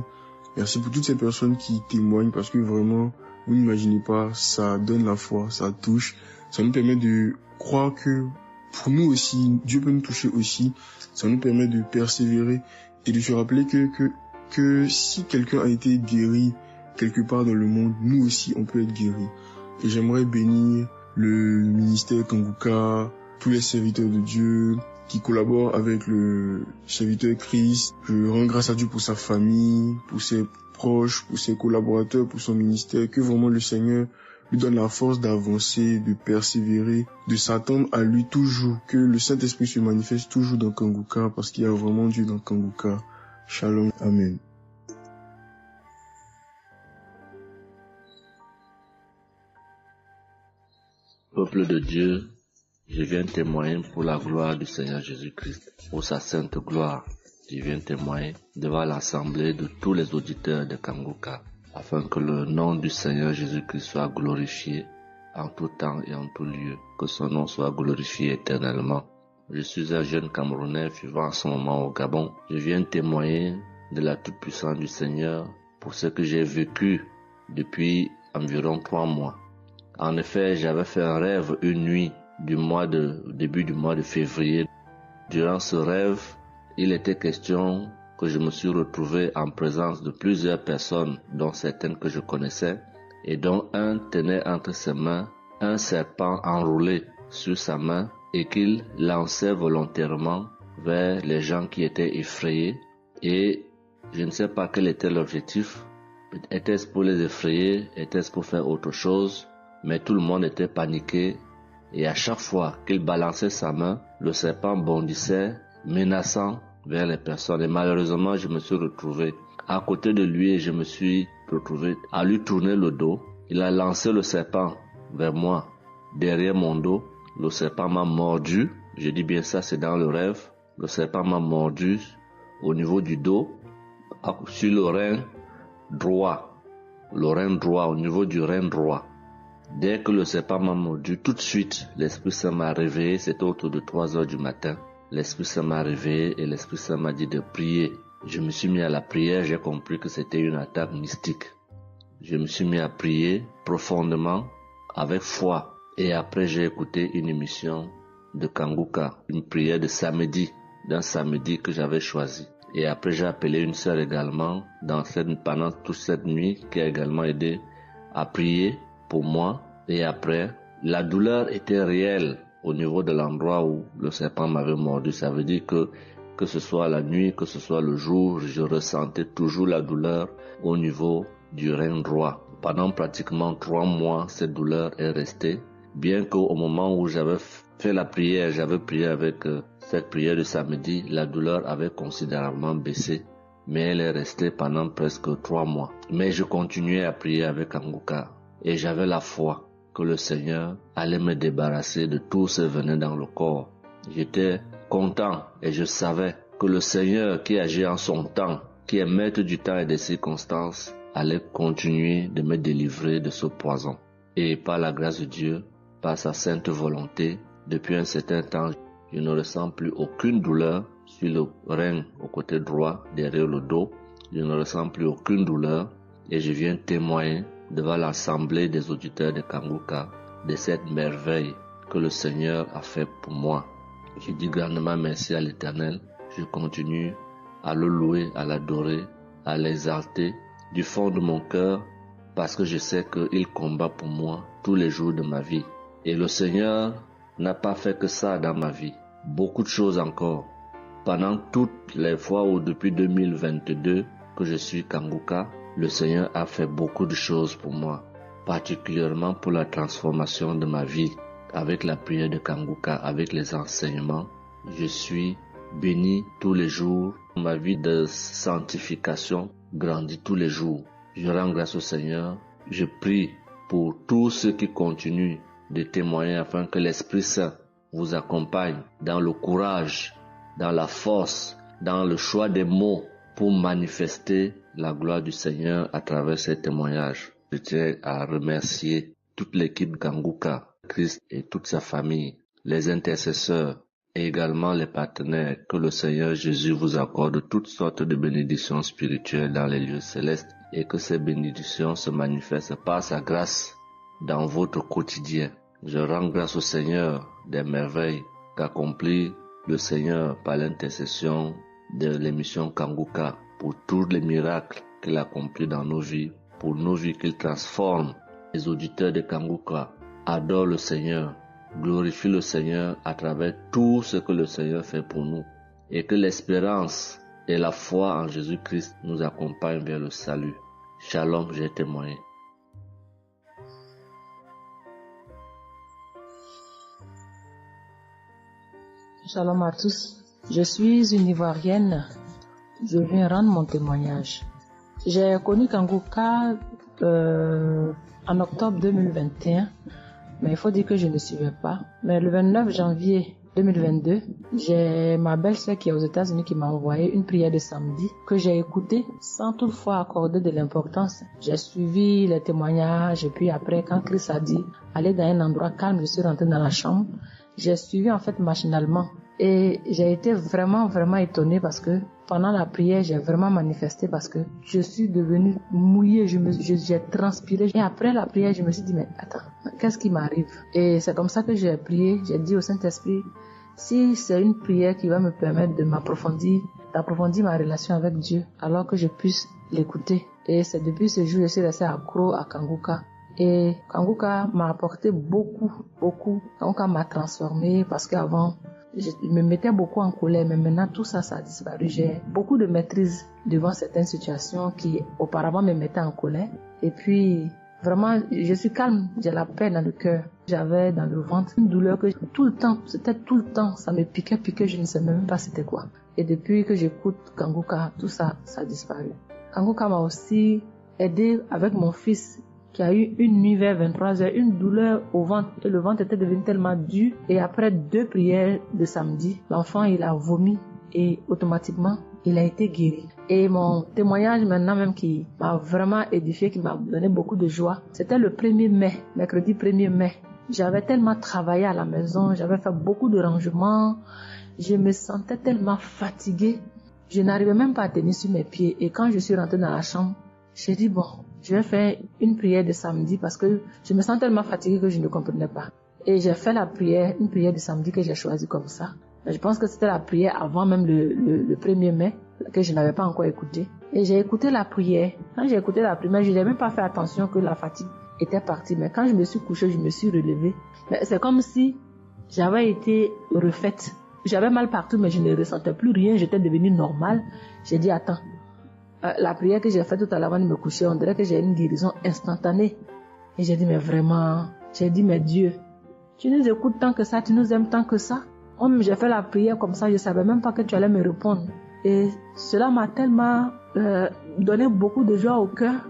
Merci pour toutes ces personnes qui témoignent parce que vraiment, vous n'imaginez pas, ça donne la foi, ça touche. Ça nous permet de croire que pour nous aussi, Dieu peut nous toucher aussi. Ça nous permet de persévérer et de se rappeler que si quelqu'un a été guéri quelque part dans le monde, nous aussi on peut être guéris. Et j'aimerais bénir le ministère Kanguka, tous les serviteurs de Dieu qui collaborent avec le serviteur Christ. Je rends grâce à Dieu pour sa famille, pour ses proches, pour ses collaborateurs, pour son ministère, que vraiment le Seigneur lui donne la force d'avancer, de persévérer, de s'attendre à lui toujours, que le Saint-Esprit se manifeste toujours dans Kanguka, parce qu'il y a vraiment Dieu dans Kanguka. Shalom, amen. Peuple de Dieu, je viens témoigner pour la gloire du Seigneur Jésus-Christ, pour sa sainte gloire. Je viens témoigner devant l'assemblée de tous les auditeurs de Kanguka, afin que le nom du Seigneur Jésus-Christ soit glorifié en tout temps et en tout lieu, que son nom soit glorifié éternellement. Je suis un jeune Camerounais vivant en ce moment au Gabon. Je viens témoigner de la toute-puissance du Seigneur pour ce que j'ai vécu depuis environ 3 mois. En effet, j'avais fait un rêve une nuit début du mois de février. Durant ce rêve, il était question que je me suis retrouvé en présence de plusieurs personnes, dont certaines que je connaissais, et dont un tenait entre ses mains un serpent enroulé sur sa main et qu'il lançait volontairement vers les gens qui étaient effrayés. Et je ne sais pas quel était l'objectif. Était-ce pour les effrayer? Était-ce pour faire autre chose? Mais tout le monde était paniqué. Et à chaque fois qu'il balançait sa main, le serpent bondissait, menaçant vers les personnes. Et malheureusement, je me suis retrouvé à côté de lui et je me suis retrouvé à lui tourner le dos. Il a lancé le serpent vers moi, derrière mon dos. Le serpent m'a mordu. Je dis bien ça, c'est dans le rêve. Le serpent m'a mordu au niveau du dos, sur le rein droit. Le rein droit, au niveau du rein droit. Dès que le serpent m'a mordu, tout de suite, l'Esprit Saint m'a réveillé. C'était autour de 3 heures du matin. L'Esprit Saint m'a réveillé et l'Esprit Saint m'a dit de prier. Je me suis mis à la prière, j'ai compris que c'était une attaque mystique. Je me suis mis à prier profondément, avec foi. Et après, j'ai écouté une émission de Kanguka, une prière de samedi, d'un samedi que j'avais choisi. Et après, j'ai appelé une sœur également, pendant toute cette nuit, qui a également aidé à prier pour moi. Et après, la douleur était réelle au niveau de l'endroit où le serpent m'avait mordu. Ça veut dire que ce soit la nuit, que ce soit le jour, je ressentais toujours la douleur au niveau du rein droit. Pendant pratiquement 3 mois, cette douleur est restée. Bien qu'au moment où j'avais fait la prière, j'avais prié avec cette prière de samedi, la douleur avait considérablement baissé. Mais elle est restée pendant presque 3 mois. Mais je continuais à prier avec Kanguka. Et j'avais la foi que le Seigneur allait me débarrasser de tout ce venin dans le corps. J'étais content et je savais que le Seigneur qui agit en son temps, qui est maître du temps et des circonstances, allait continuer de me délivrer de ce poison. Et par la grâce de Dieu, par sa sainte volonté, depuis un certain temps, je ne ressens plus aucune douleur sur le rein au côté droit, derrière le dos. Je ne ressens plus aucune douleur et je viens témoigner devant l'assemblée des auditeurs de Kanguka de cette merveille que le Seigneur a fait pour moi. Je dis grandement merci à l'Éternel. Je continue à le louer, à l'adorer, à l'exalter du fond de mon cœur parce que je sais qu'il combat pour moi tous les jours de ma vie. Et le Seigneur n'a pas fait que ça dans ma vie. Beaucoup de choses encore. Pendant toutes les fois où depuis 2022 que je suis Kanguka, le Seigneur a fait beaucoup de choses pour moi, particulièrement pour la transformation de ma vie. Avec la prière de Kanguka, avec les enseignements, je suis béni tous les jours. Ma vie de sanctification grandit tous les jours. Je rends grâce au Seigneur. Je prie pour tous ceux qui continuent de témoigner afin que l'Esprit Saint vous accompagne dans le courage, dans la force, dans le choix des mots pour manifester la gloire du Seigneur à travers ces témoignages. Je tiens à remercier toute l'équipe Kanguka, Christ et toute sa famille, les intercesseurs et également les partenaires. Que le Seigneur Jésus vous accorde toutes sortes de bénédictions spirituelles dans les lieux célestes et que ces bénédictions se manifestent par sa grâce dans votre quotidien. Je rends grâce au Seigneur des merveilles qu'accomplit le Seigneur par l'intercession de l'émission Kanguka pour tous les miracles qu'il a accomplis dans nos vies, pour nos vies qu'il transforme. Les auditeurs de Kanguka adorent le Seigneur, glorifient le Seigneur à travers tout ce que le Seigneur fait pour nous, et que l'espérance et la foi en Jésus-Christ nous accompagnent vers le salut. Shalom, j'ai témoigné. Shalom à tous. Je suis une Ivoirienne. Je viens rendre mon témoignage. J'ai connu Kanguka en octobre 2021, mais il faut dire que je ne suivais pas. Mais le 29 janvier 2022, j'ai ma belle-sœur qui est aux États-Unis qui m'a envoyé une prière de samedi que j'ai écoutée sans toutefois accorder de l'importance. J'ai suivi les témoignages et puis après, quand Christ a dit aller dans un endroit calme, je suis rentrée dans la chambre. J'ai suivi en fait machinalement et j'ai été vraiment étonnée parce que pendant la prière, j'ai vraiment manifesté parce que je suis devenue mouillée, j'ai transpiré. Et après la prière, je me suis dit, mais attends, qu'est-ce qui m'arrive? Et c'est comme ça que j'ai prié, j'ai dit au Saint-Esprit, si c'est une prière qui va me permettre de d'approfondir ma relation avec Dieu, alors que je puisse l'écouter. Et c'est depuis ce jour que je suis restée accro à Kanguka. Et Kanguka m'a apporté beaucoup. Kanguka m'a transformée parce qu'avant, je me mettais beaucoup en colère, mais maintenant tout ça a disparu. J'ai beaucoup de maîtrise devant certaines situations qui auparavant me mettaient en colère. Et puis, vraiment, je suis calme, j'ai la paix dans le cœur. J'avais dans le ventre une douleur que tout le temps, ça me piquait, je ne sais même pas c'était quoi. Et depuis que j'écoute Kanguka, tout ça a disparu. Kanguka m'a aussi aidé avec mon fils qui a eu une nuit vers 23h, une douleur au ventre, et le ventre était devenu tellement dur. Et après 2 prières de samedi, l'enfant il a vomi et automatiquement il a été guéri. Et mon témoignage maintenant même qui m'a vraiment édifié, qui m'a donné beaucoup de joie, c'était le 1er mai, mercredi 1er mai. J'avais tellement travaillé à la maison, j'avais fait beaucoup de rangements, je me sentais tellement fatiguée, je n'arrivais même pas à tenir sur mes pieds. Et quand je suis rentrée dans la chambre, j'ai dit bon, je vais faire une prière de samedi parce que je me sens tellement fatiguée que je ne comprenais pas. Et j'ai fait une prière de samedi que j'ai choisie comme ça. Mais je pense que c'était la prière avant même le 1er mai que je n'avais pas encore écouté. Et j'ai écouté la prière. Quand j'ai écouté la prière, je n'ai même pas fait attention que la fatigue était partie. Mais quand je me suis couchée, je me suis relevée. Mais c'est comme si j'avais été refaite. J'avais mal partout, mais je ne ressentais plus rien. J'étais devenue normale. J'ai dit, attends. La prière que j'ai faite tout à l'heure avant de me coucher, on dirait que j'ai une guérison instantanée. Et j'ai dit, mais vraiment, mais Dieu, tu nous écoutes tant que ça, tu nous aimes tant que ça. J'ai fait la prière comme ça, je ne savais même pas que tu allais me répondre. Et cela m'a tellement donné beaucoup de joie au cœur.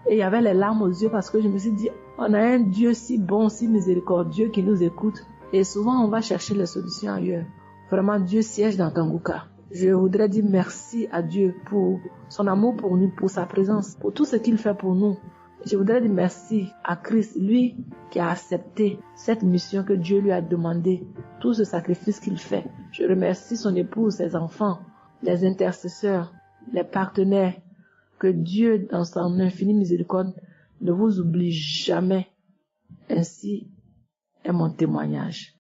Et il y avait les larmes aux yeux parce que je me suis dit, on a un Dieu si bon, si miséricordieux qui nous écoute. Et souvent, on va chercher les solutions ailleurs. Vraiment, Dieu siège dans Kanguka. Je voudrais dire merci à Dieu pour son amour pour nous, pour sa présence, pour tout ce qu'il fait pour nous. Je voudrais dire merci à Christ, lui qui a accepté cette mission que Dieu lui a demandé, tout ce sacrifice qu'il fait. Je remercie son épouse, ses enfants, les intercesseurs, les partenaires. Que Dieu, dans son infinie miséricorde, ne vous oublie jamais. Ainsi est mon témoignage.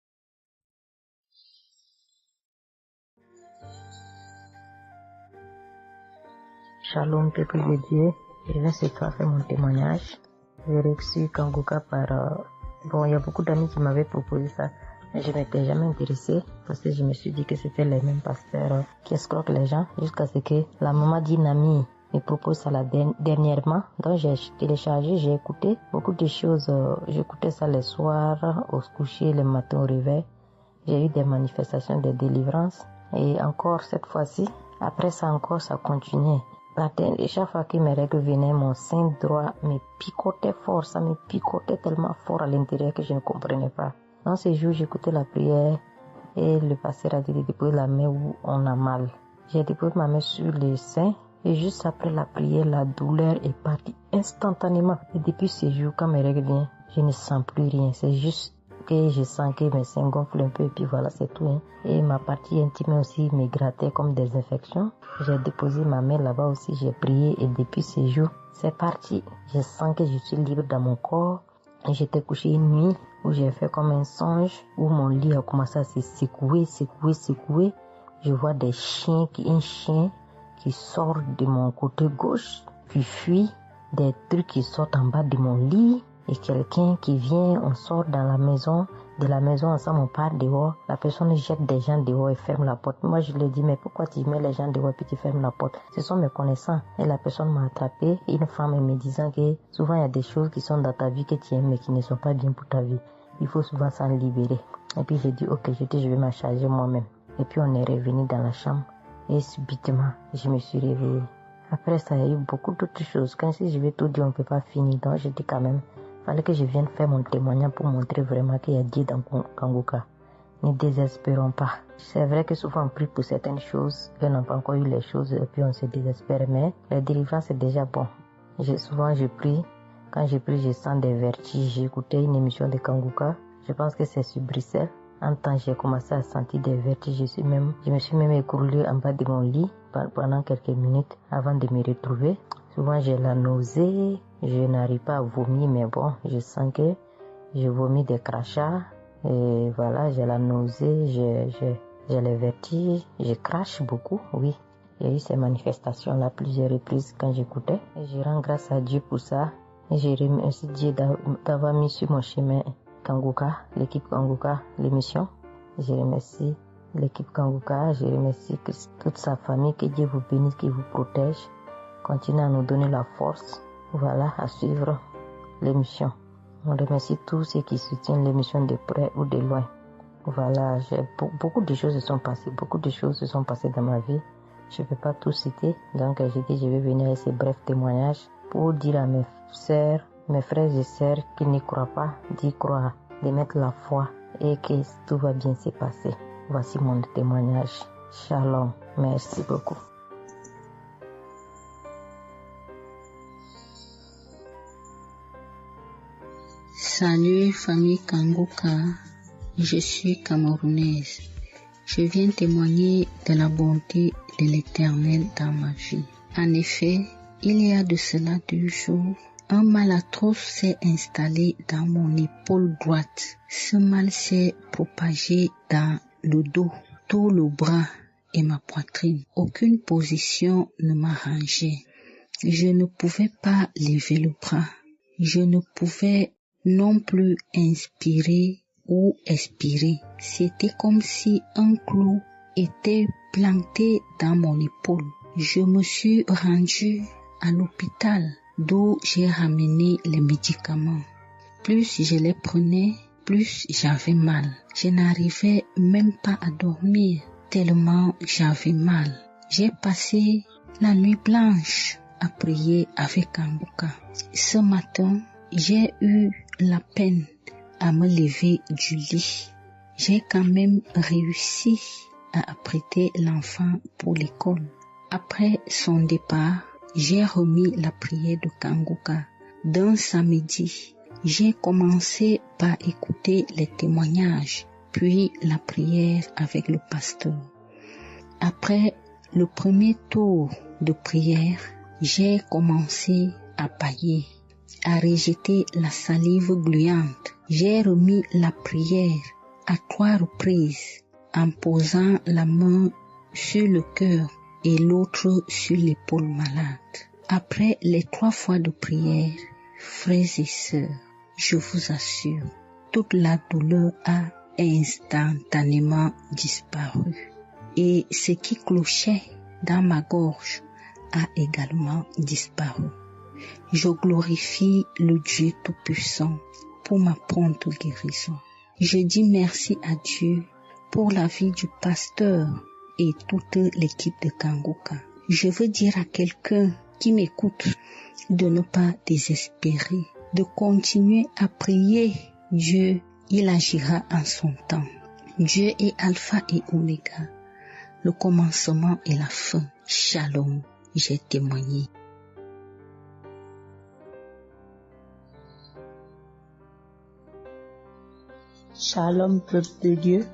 Shalom, peuple de Dieu. Je vais cette fois faire mon témoignage. J'ai reçu Kanguka par... il y a beaucoup d'amis qui m'avaient proposé ça. Mais je n'étais jamais intéressée parce que je me suis dit que c'était les mêmes pasteurs qui escroquent les gens jusqu'à ce que la maman d'une amie me propose ça dernièrement. Donc j'ai téléchargé, j'ai écouté beaucoup de choses. J'écoutais ça les soirs, au coucher, le matin au réveil. J'ai eu des manifestations de délivrance. Et encore cette fois-ci, après ça encore, ça continuait. Et chaque fois que mes règles venaient, mon sein droit me picotait fort. Ça me picotait tellement fort à l'intérieur que je ne comprenais pas. Dans ces jours, j'écoutais la prière et le pasteur a dit de déposer la main où on a mal. J'ai déposé ma main sur le sein et juste après la prière, la douleur est partie instantanément. Et depuis ces jours, quand mes règles viennent, je ne sens plus rien. C'est juste que je sens que mes seins gonflent un peu et puis voilà, c'est tout. Hein. Et ma partie intime aussi me grattait comme des infections. J'ai déposé ma main là-bas aussi, j'ai prié et depuis ces jours, c'est parti. Je sens que je suis libre dans mon corps. Et j'étais couché une nuit où j'ai fait comme un songe, où mon lit a commencé à se secouer. je vois un chien qui sort de mon côté gauche, qui fuit, des trucs qui sortent en bas de mon lit, et quelqu'un qui vient, on sort dans la maison, de la maison ensemble, on part dehors, la personne jette des gens dehors et ferme la porte. Moi, je lui dis, mais pourquoi tu mets les gens dehors et puis tu fermes la porte? Ce sont mes connaissants. Et la personne m'a attrapé, une femme me disant que souvent il y a des choses qui sont dans ta vie que tu aimes mais qui ne sont pas bien pour ta vie. Il faut souvent s'en libérer. Et puis j'ai dit, ok, je vais m'en charger moi-même. Et puis on est revenu dans la chambre et subitement, je me suis réveillée. Après ça, il y a eu beaucoup d'autres choses. Quand si je vais tout dire, on ne peut pas finir. Donc je dis quand même, fallait que je vienne faire mon témoignage pour montrer vraiment qu'il y a Dieu dans Kanguka. Ne désespérons pas. C'est vrai que souvent on prie pour certaines choses, qu'on n'a pas encore eu les choses et puis on se désespère, mais la délivrance est déjà bon. Souvent je prie, quand je prie je sens des vertiges. J'ai écouté une émission de Kanguka, je pense que c'est sur Bruxelles. En temps j'ai commencé à sentir des vertiges, je me suis même écroulée en bas de mon lit pendant quelques minutes avant de me retrouver. Souvent j'ai la nausée, je n'arrive pas à vomir, mais bon, je sens que je vomis des crachats. Et voilà, j'ai la nausée, j'ai les vertiges, je crache beaucoup, oui. Il y a eu ces manifestations-là plusieurs reprises quand j'écoutais. Et je rends grâce à Dieu pour ça. Et je remercie Dieu d'avoir mis sur mon chemin Kanguka, l'équipe Kanguka, l'émission. Je remercie l'équipe Kanguka, je remercie toute sa famille, que Dieu vous bénisse, qu'il vous protège. Continuez à nous donner la force, voilà, à suivre l'émission. On remercie tous ceux qui soutiennent l'émission de près ou de loin. Voilà, beaucoup de choses se sont passées dans ma vie. Je ne peux pas tout citer, donc j'ai dit je vais venir avec ces brefs témoignages pour dire à mes sœurs, mes frères et sœurs qui n'y croient pas, d'y croire, de mettre la foi et que tout va bien se passer. Voici mon témoignage. Shalom, merci beaucoup. Salut famille Kanguka, je suis camerounaise. Je viens témoigner de la bonté de l'Éternel dans ma vie. En effet, il y a de cela 2 jours, un mal atroce s'est installé dans mon épaule droite. Ce mal s'est propagé dans le dos, tout le bras et ma poitrine. Aucune position ne m'arrangeait. Je ne pouvais pas lever le bras. Je ne pouvais non plus inspirer ou expirer. C'était comme si un clou était planté dans mon épaule. Je me suis rendue à l'hôpital d'où j'ai ramené les médicaments. Plus je les prenais, plus j'avais mal. Je n'arrivais même pas à dormir tellement j'avais mal. J'ai passé la nuit blanche à prier avec Kanguka. Ce matin, j'ai eu la peine à me lever du lit. J'ai quand même réussi à apprêter l'enfant pour l'école. Après son départ, j'ai remis la prière de Kanguka. D'un samedi, j'ai commencé par écouter les témoignages, puis la prière avec le pasteur. Après le premier tour de prière, j'ai commencé à bâiller, à rejeter la salive gluante. J'ai remis la prière à 3 reprises en posant la main sur le cœur et l'autre sur l'épaule malade. Après les 3 fois de prière, frères et sœurs, je vous assure, toute la douleur a instantanément disparu. Et ce qui clochait dans ma gorge a également disparu. Je glorifie le Dieu Tout-Puissant pour ma prompte guérison. Je dis merci à Dieu pour la vie du pasteur et toute l'équipe de Kanguka. Je veux dire à quelqu'un qui m'écoute de ne pas désespérer, de continuer à prier. Dieu, il agira en son temps. Dieu est Alpha et Oméga, le commencement et la fin. Shalom, j'ai témoigné. Shalom, peuple de Dieu.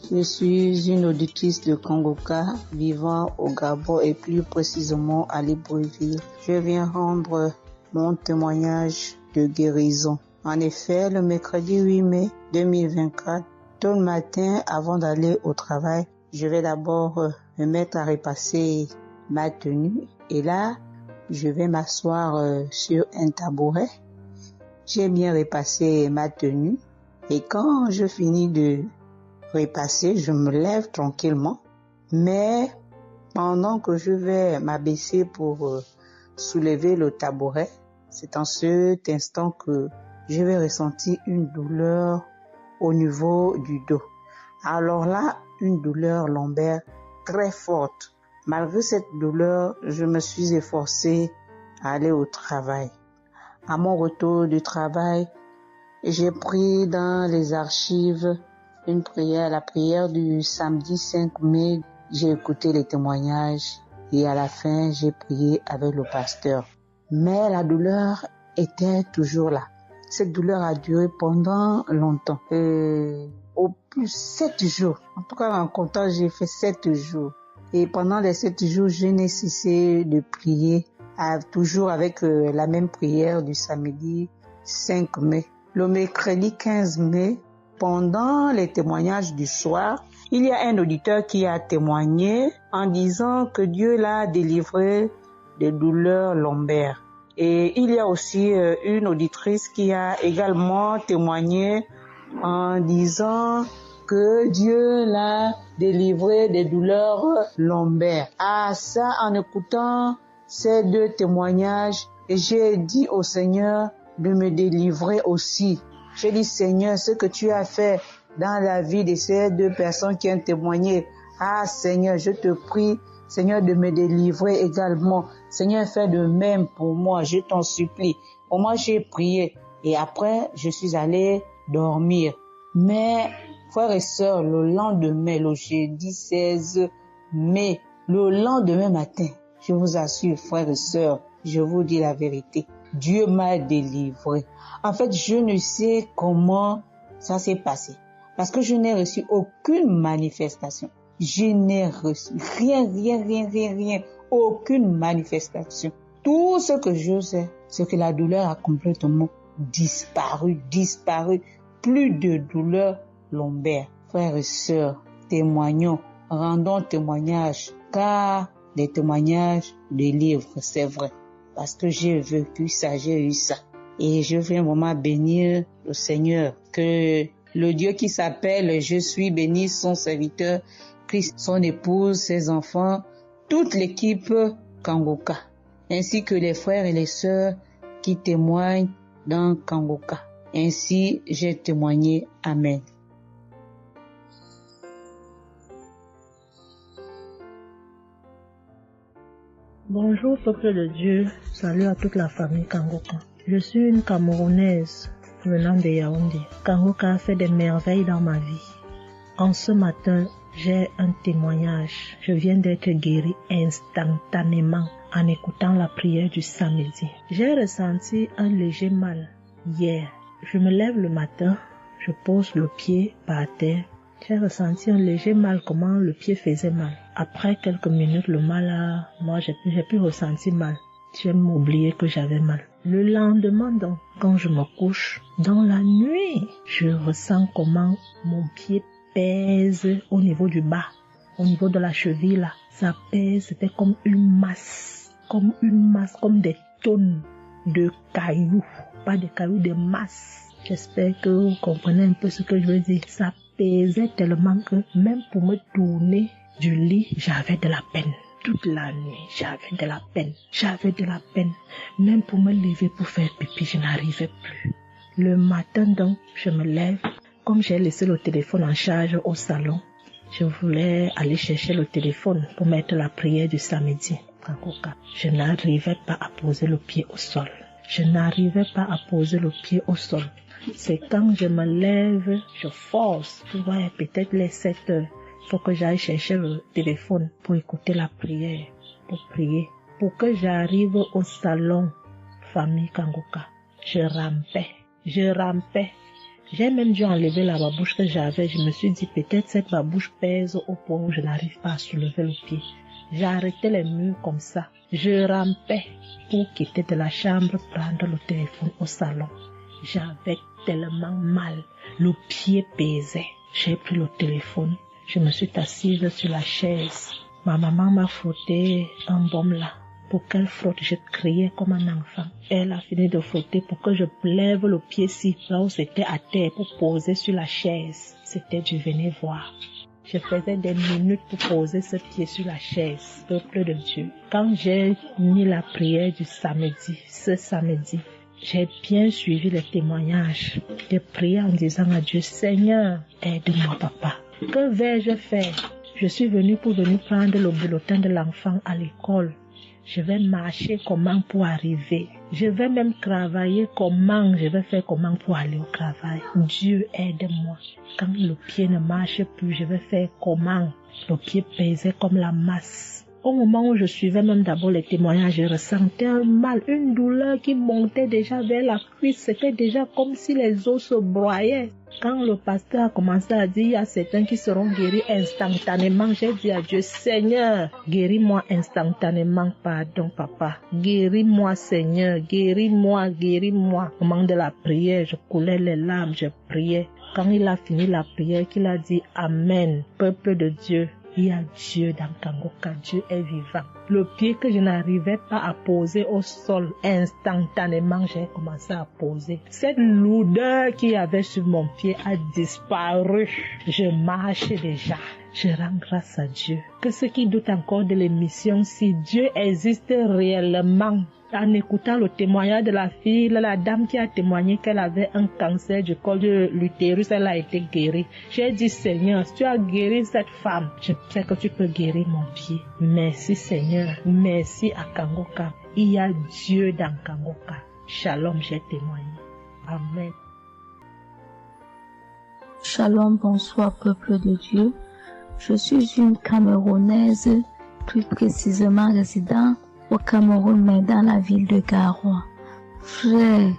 Je suis une auditrice de Kanguka vivant au Gabon et plus précisément à Libreville. Je viens rendre mon témoignage de guérison. En effet, le mercredi 8 mai 2024, tôt le matin avant d'aller au travail, je vais d'abord me mettre à repasser ma tenue. Et là, je vais m'asseoir sur un tabouret. J'ai bien repassé ma tenue. Et quand je finis de repasser, je me lève tranquillement. Mais pendant que je vais m'abaisser pour soulever le tabouret, c'est en cet instant que je vais ressentir une douleur au niveau du dos. Alors là, une douleur lombaire très forte. Malgré cette douleur, je me suis efforcée à aller au travail. À mon retour du travail, j'ai pris dans les archives une prière, la prière du samedi 5 mai. J'ai écouté les témoignages et à la fin, j'ai prié avec le pasteur. Mais la douleur était toujours là. Cette douleur a duré pendant longtemps. Au plus 7 jours. En tout cas, en comptant, j'ai fait 7 jours. Et pendant les 7 jours, je n'ai cessé de prier, toujours avec la même prière du samedi 5 mai. Le mercredi 15 mai, pendant les témoignages du soir, il y a un auditeur qui a témoigné en disant que Dieu l'a délivré des douleurs lombaires. Et il y a aussi une auditrice qui a également témoigné en disant que Dieu l'a délivré des douleurs lombaires. Ah, ça, en écoutant ces 2 témoignages, j'ai dit au Seigneur de me délivrer aussi. J'ai dit, Seigneur, ce que tu as fait dans la vie de ces 2 personnes qui ont témoigné, ah Seigneur, je te prie, Seigneur, de me délivrer également. Seigneur, fais de même pour moi, je t'en supplie. Pour moi, j'ai prié et après, je suis allé dormir. Mais, frères et sœurs, le lendemain, le jeudi 16 mai, le lendemain matin, je vous assure, frères et sœurs, je vous dis la vérité, Dieu m'a délivré. En fait, je ne sais comment ça s'est passé. Parce que je n'ai reçu aucune manifestation. Je n'ai reçu rien, aucune manifestation. Tout ce que je sais, c'est que la douleur a complètement disparu. Plus de douleur lombaire. Frères et sœurs, témoignons, rendons témoignage, car les témoignages délivrent, c'est vrai. Parce que j'ai vécu ça, j'ai eu ça. Et je viens vraiment bénir le Seigneur, que le Dieu qui s'appelle Je suis béni, son serviteur, Christ, son épouse, ses enfants, toute l'équipe Kangoka, ainsi que les frères et les sœurs qui témoignent dans Kangoka. Ainsi, j'ai témoigné. Amen. Bonjour peuple de Dieu, salut à toute la famille Kangoka. Je suis une Camerounaise venant de Yaoundé. Kangoka a fait des merveilles dans ma vie. En ce matin, j'ai un témoignage. Je viens d'être guérie instantanément en écoutant la prière du samedi. J'ai ressenti un léger mal hier. Je me lève le matin, je pose le pied par terre. J'ai ressenti un léger mal, comment le pied faisait mal. Après quelques minutes, le mal moi j'ai plus ressenti mal. J'ai oublié que j'avais mal. Le lendemain donc, quand je me couche, dans la nuit, je ressens comment mon pied pèse au niveau du bas, au niveau de la cheville là. Ça pèse, c'était comme une masse, comme des tonnes de cailloux. Pas des cailloux, des masses. J'espère que vous comprenez un peu ce que je veux dire. Ça pesait tellement que même pour me tourner du lit, j'avais de la peine. Toute la nuit, j'avais de la peine. Même pour me lever pour faire pipi, je n'arrivais plus. Le matin donc, je me lève. Comme j'ai laissé le téléphone en charge au salon, je voulais aller chercher le téléphone pour mettre la prière du samedi. Je n'arrivais pas à poser le pied au sol. C'est quand je me lève, je force. Ouais, peut-être les 7 heures. Faut que j'aille chercher le téléphone pour écouter la prière, pour prier. Pour que j'arrive au salon, famille Kangoka, je rampais. J'ai même dû enlever la babouche que j'avais. Je me suis dit, peut-être cette babouche pèse au point où je n'arrive pas à soulever le pied. J'arrêtais les murs comme ça. Je rampais pour quitter de la chambre, prendre le téléphone au salon. J'avais tellement mal. Le pied pesait. J'ai pris le téléphone. Je me suis assise sur la chaise. Ma maman m'a frotté un baume là. Pour qu'elle frotte, je criais comme un enfant. Elle a fini de frotter pour que je lève le pied-ci, là où c'était à terre, pour poser sur la chaise. C'était du venez voir. Je faisais des minutes pour poser ce pied sur la chaise, peuple de Dieu. Quand j'ai mis la prière du samedi, ce samedi, j'ai bien suivi les témoignages. J'ai prié en disant à Dieu, Seigneur, aide-moi papa. Que vais-je faire? Je suis venue pour venir prendre le bulletin de l'enfant à l'école. Je vais marcher comment pour arriver. Je vais même travailler comment. Je vais faire comment pour aller au travail. Dieu aide-moi. Quand le pied ne marche plus, je vais faire comment. Le pied pesait comme la masse. Au moment où je suivais même d'abord les témoignages, je ressentais un mal, une douleur qui montait déjà vers la cuisse. C'était déjà comme si les os se broyaient. Quand le pasteur a commencé à dire, il y a certains qui seront guéris instantanément, j'ai dit à Dieu, Seigneur, guéris-moi instantanément, pardon papa. Guéris-moi Seigneur, guéris-moi, guéris-moi. Au moment de la prière, je coulais les larmes, je priais. Quand il a fini la prière, qu'il a dit Amen, peuple de Dieu. Il y a Dieu dans Kangoka, Dieu est vivant. Le pied que je n'arrivais pas à poser au sol, instantanément, j'ai commencé à poser. Cette lourdeur qu'il y avait sur mon pied a disparu. Je marche déjà. Je rends grâce à Dieu. Que ceux qui doutent encore de l'émission, si Dieu existe réellement, en écoutant le témoignage de la fille, la dame qui a témoigné qu'elle avait un cancer du col de l'utérus, elle a été guérie. J'ai dit, Seigneur, si tu as guéri cette femme, je sais que tu peux guérir mon pied. Merci Seigneur, merci à Kangoka. Il y a Dieu dans Kangoka. Shalom, j'ai témoigné. Amen. Shalom, bonsoir peuple de Dieu. Je suis une Camerounaise, plus précisément résident au Cameroun, mais dans la ville de Garoua. Frère,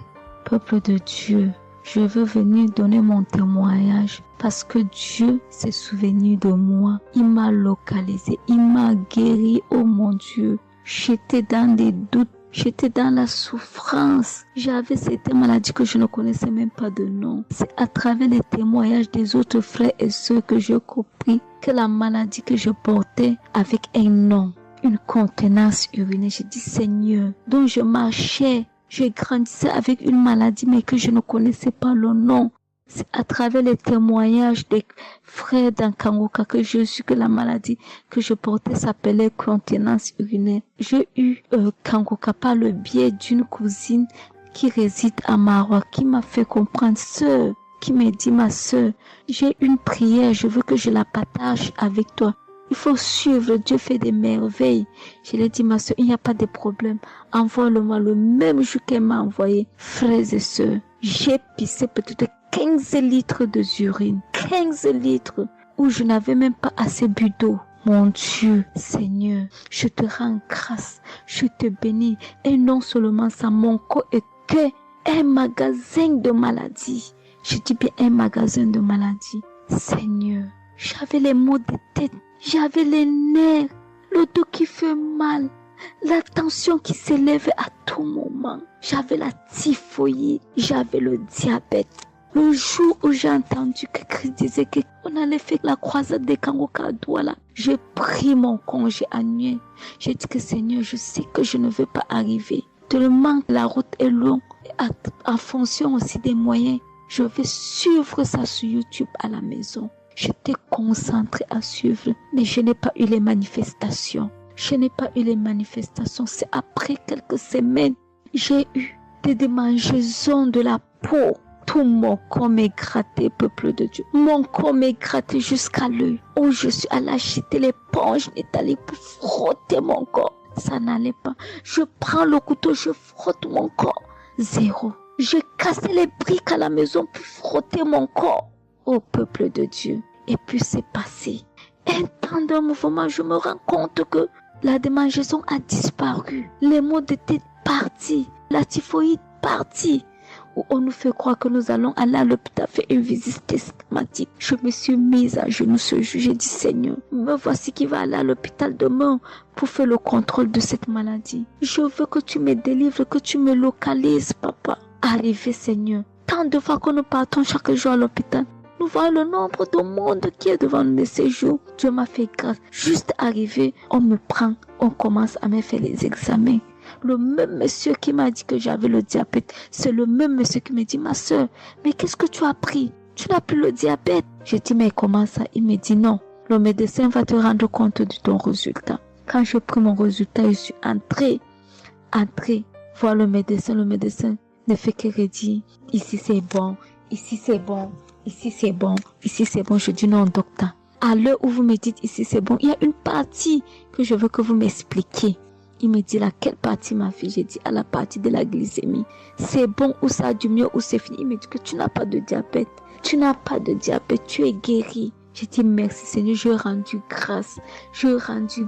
peuple de Dieu, je veux venir donner mon témoignage parce que Dieu s'est souvenu de moi. Il m'a localisé, il m'a guéri, oh mon Dieu. J'étais dans des doutes, j'étais dans la souffrance. J'avais cette maladie que je ne connaissais même pas de nom. C'est à travers les témoignages des autres frères et sœurs que j'ai compris que la maladie que je portais avec un nom, une contenance urinaire. J'ai dit Seigneur, donc je marchais, je grandissais avec une maladie mais que je ne connaissais pas le nom. C'est à travers les témoignages des frères dans Kangoka que je suis que la maladie que je portais s'appelait contenance urinaire. J'ai eu Kangoka par le biais d'une cousine qui réside à Marois, qui m'a fait comprendre, sœur, qui m'a dit ma sœur, j'ai une prière, je veux que je la partage avec toi. Il faut suivre, Dieu fait des merveilles. Je lui ai dit, ma soeur, il n'y a pas de problème. Envoie-le-moi le même jour qu'elle m'a envoyé. Frères et sœurs, j'ai pissé peut-être 15 litres d'urine. 15 litres où je n'avais même pas assez bu d'eau. Mon Dieu, Seigneur, je te rends grâce. Je te bénis. Et non seulement ça, mon corps est que un magasin de maladies. Je dis bien un magasin de maladies. Seigneur, j'avais les maux de tête. J'avais les nerfs, le dos qui fait mal, la tension qui s'élève à tout moment. J'avais la typhoïde, j'avais le diabète. Le jour où j'ai entendu que Christ disait qu'on allait faire la croisade des Kangoka à Douala, j'ai pris mon congé annuel. J'ai dit que Seigneur, je sais que je ne veux pas arriver. Tellement la route est longue, en fonction aussi des moyens. Je vais suivre ça sur YouTube à la maison. J'étais concentrée à suivre, mais je n'ai pas eu les manifestations. C'est après quelques semaines, j'ai eu des démangeaisons de la peau. Tout mon corps m'est gratté, peuple de Dieu. Mon corps m'est gratté jusqu'à l'œil. Où je suis allée acheter l'éponge, allée pour frotter mon corps. Ça n'allait pas. Je prends le couteau, je frotte mon corps. Zéro. J'ai cassé les briques à la maison pour frotter mon corps. Ô peuple de Dieu. Et puis c'est passé. Un temps de mouvement, je me rends compte que la démangeaison a disparu. Les maux de tête partis. La typhoïde partie. Où on nous fait croire que nous allons aller à l'hôpital faire une visite systématique. Je me suis mise à genoux ce jour. J'ai dit Seigneur, me voici qui va aller à l'hôpital demain pour faire le contrôle de cette maladie. Je veux que tu me délivres, que tu me localises, papa. Arrivé Seigneur. Tant de fois que nous partons chaque jour à l'hôpital. Nous voyons le nombre de monde qui est devant nous de ces jours. Dieu m'a fait grâce. Juste arrivé, on me prend, on commence à me faire les examens. Le même monsieur qui m'a dit que j'avais le diabète, c'est le même monsieur qui me dit, ma soeur, mais qu'est-ce que tu as pris? Tu n'as plus le diabète. J'ai dit, mais comment ça? Il me dit, non, le médecin va te rendre compte de ton résultat. Quand j'ai pris mon résultat, je suis entrée voir le médecin ne fait que redire, ici c'est bon, ici c'est bon, ici c'est bon, ici c'est bon. Je dis non, docteur. À l'heure où vous me dites ici c'est bon, il y a une partie que je veux que vous m'expliquiez. Il me dit laquelle partie, ma fille? J'ai dit à la partie de la glycémie. C'est bon ou ça a du mieux ou c'est fini? Il me dit que tu n'as pas de diabète. Tu n'as pas de diabète, tu es guéri. J'ai dit merci Seigneur, je rendu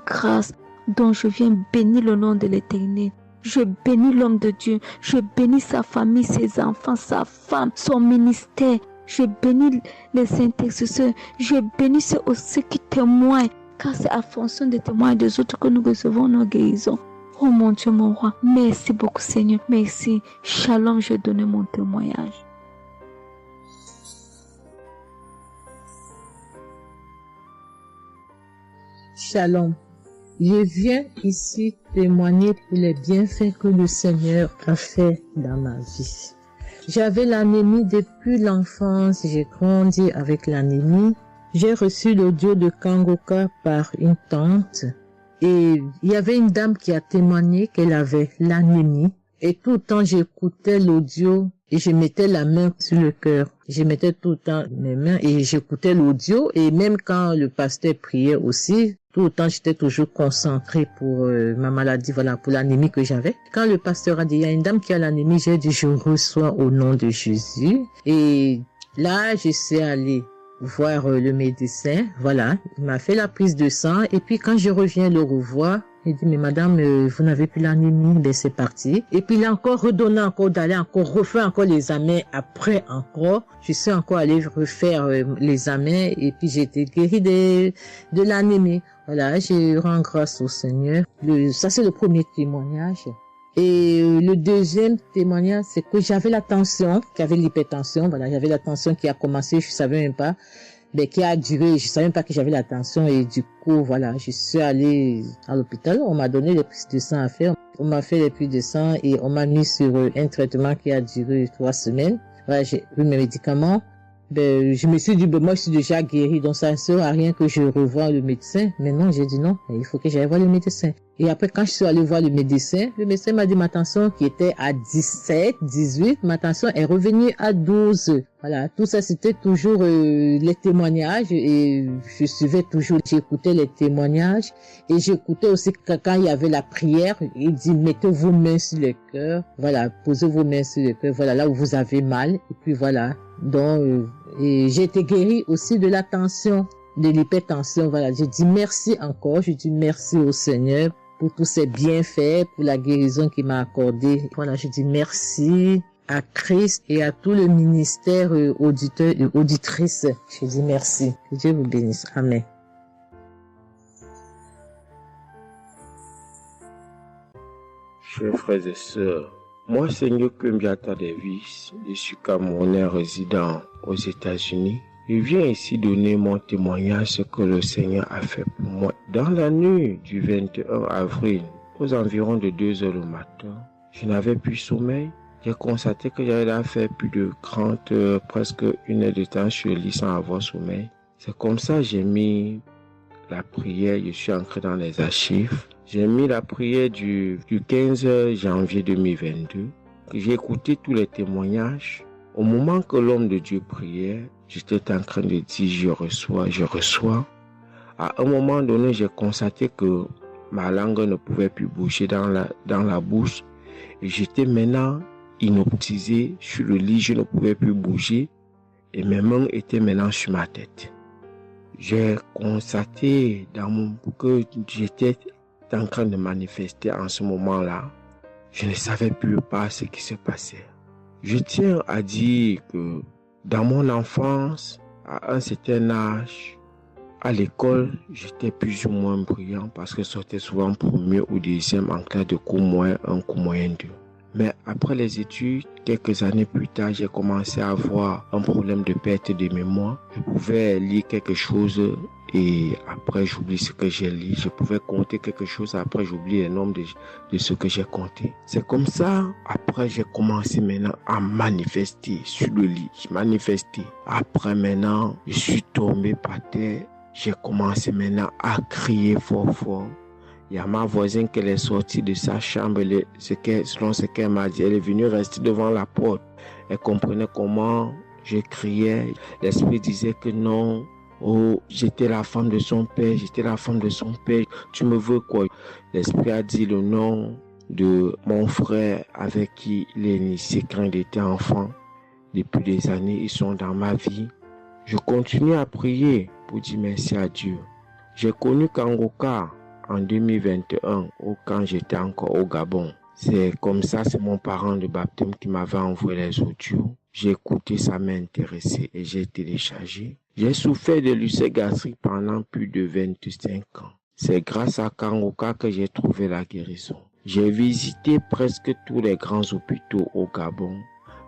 grâce. Donc je viens bénir le nom de l'Éternel. Je bénis l'homme de Dieu. Je bénis sa famille, ses enfants, sa femme, son ministère. Je bénis les intercesseurs. Je bénis ceux aussi qui témoignent. Car c'est à fonction des témoins des autres que nous recevons nos guérisons. Oh mon Dieu, mon roi. Merci beaucoup Seigneur. Merci. Shalom, je donne mon témoignage. Shalom. Je viens ici témoigner pour les bienfaits que le Seigneur a fait dans ma vie. J'avais l'anémie depuis l'enfance, j'ai grandi avec l'anémie. J'ai reçu l'audio de Kangoka par une tante et il y avait une dame qui a témoigné qu'elle avait l'anémie. Et tout le temps j'écoutais l'audio et je mettais la main sur le cœur. Je mettais tout le temps mes mains et j'écoutais l'audio et même quand le pasteur priait aussi, tout le temps, j'étais toujours concentrée pour ma maladie, voilà, pour l'anémie que j'avais. Quand le pasteur a dit, il y a une dame qui a l'anémie, j'ai dit, je reçois au nom de Jésus. Et là, je suis allée voir le médecin, voilà, il m'a fait la prise de sang. Et puis, quand je reviens le revoir, il dit, mais madame, vous n'avez plus l'anémie, ben c'est parti. Et puis, il a encore redonné d'aller refaire encore l'examen après encore. Je suis encore allée refaire l'examen et puis j'ai été guérie de l'anémie. Voilà, je rends grâce au Seigneur. Ça, c'est le premier témoignage. Et le deuxième témoignage, c'est que j'avais la tension, j'avais l'hypertension. Voilà, j'avais la tension qui a commencé, je savais même pas, mais qui a duré. Je savais même pas que j'avais la tension et du coup, voilà, je suis allée à l'hôpital. On m'a donné les prises de sang à faire. On m'a fait les prises de sang et on m'a mis sur un traitement qui a duré 3 semaines. Voilà, j'ai eu mes médicaments. Ben, je me suis dit, ben, moi, je suis déjà guérie, donc ça ne sert à rien que je revoie le médecin. Mais non, j'ai dit non, il faut que j'aille voir le médecin. Et après, quand je suis allée voir le médecin m'a dit ma tension qui était à 17, 18, ma tension est revenue à 12. Voilà, tout ça, c'était toujours les témoignages et je suivais toujours, j'écoutais les témoignages et j'écoutais aussi quand il y avait la prière, il dit, mettez vos mains sur le cœur, voilà, posez vos mains sur le cœur, voilà, là où vous avez mal, et puis voilà. Donc, et j'ai été guérie aussi de la tension, de l'hypertension, voilà. Je dis merci encore, je dis merci au Seigneur pour tous ses bienfaits, pour la guérison qu'il m'a accordée. Voilà, je dis merci à Christ et à tout le ministère auditeur et auditrice. Je dis merci. Que Dieu vous bénisse. Amen. Chers frères et sœurs, moi, Seigneur Kumbiata Davis, je suis Camerounais résident aux États-Unis. Je viens ici donner mon témoignage ce que le Seigneur a fait pour moi. Dans la nuit du 21 avril, aux environs de 2 heures le matin, je n'avais plus sommeil. J'ai constaté que j'avais là fait plus de 30 heures, presque 1 heure de temps sur le lit sans avoir sommeil. C'est comme ça que j'ai mis la prière, je suis entré dans les archives. J'ai mis la prière du 15 janvier 2022. J'ai écouté tous les témoignages. Au moment que l'homme de Dieu priait, j'étais en train de dire je reçois. À un moment donné, j'ai constaté que ma langue ne pouvait plus bouger dans la bouche. Et j'étais maintenant inoptisé sur le lit, je ne pouvais plus bouger. Et mes mains étaient maintenant sur ma tête. J'ai constaté que j'étais en train de manifester en ce moment-là. Je ne savais plus pas ce qui se passait. Je tiens à dire que dans mon enfance, à un certain âge, à l'école, j'étais plus ou moins brillant parce que je sortais souvent premier ou deuxième en classe de cours moyen 1, cours moyen 2. Mais après les études, quelques années plus tard, j'ai commencé à avoir un problème de perte de mémoire. Je pouvais lire quelque chose et après j'oublie ce que j'ai lu. Je pouvais compter quelque chose, après j'oublie le nombre de ce que j'ai compté. C'est comme ça, après j'ai commencé maintenant à manifester sur le lit. Je manifestais. Après maintenant, je suis tombé par terre. J'ai commencé maintenant à crier fort fort. Il y a ma voisine qui est sortie de sa chambre, selon ce qu'elle m'a dit. Elle est venue rester devant la porte. Elle comprenait comment je criais. L'esprit disait que non, oh, j'étais la femme de son père, j'étais la femme de son père. Tu me veux quoi? L'esprit a dit le nom de mon frère avec qui il est initié quand il était enfant. Depuis des années, ils sont dans ma vie. Je continue à prier pour dire merci à Dieu. J'ai connu Kangoka en 2021, quand j'étais encore au Gabon. C'est comme ça, c'est mon parent de baptême qui m'avait envoyé les audios. J'ai écouté, ça m'a intéressé et j'ai téléchargé. J'ai souffert de l'ulcère gastrique pendant plus de 25 ans. C'est grâce à Kangoka que j'ai trouvé la guérison. J'ai visité presque tous les grands hôpitaux au Gabon,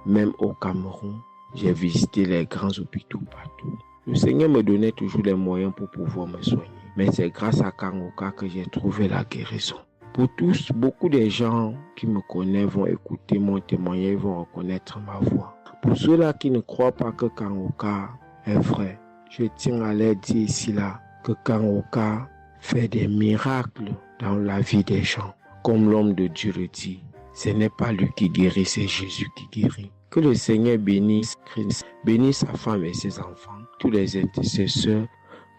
même au Cameroun. J'ai visité les grands hôpitaux partout. Le Seigneur me donnait toujours les moyens pour pouvoir me soigner. Mais c'est grâce à Kangoka que j'ai trouvé la guérison. Pour tous, beaucoup de gens qui me connaissent vont écouter mon témoignage, vont reconnaître ma voix. Pour ceux-là qui ne croient pas que Kangoka est vrai, je tiens à leur dire ici là que Kangoka fait des miracles dans la vie des gens. Comme l'homme de Dieu le dit, ce n'est pas lui qui guérit, c'est Jésus qui guérit. Que le Seigneur bénisse Christ, bénisse sa femme et ses enfants, tous les intercesseurs,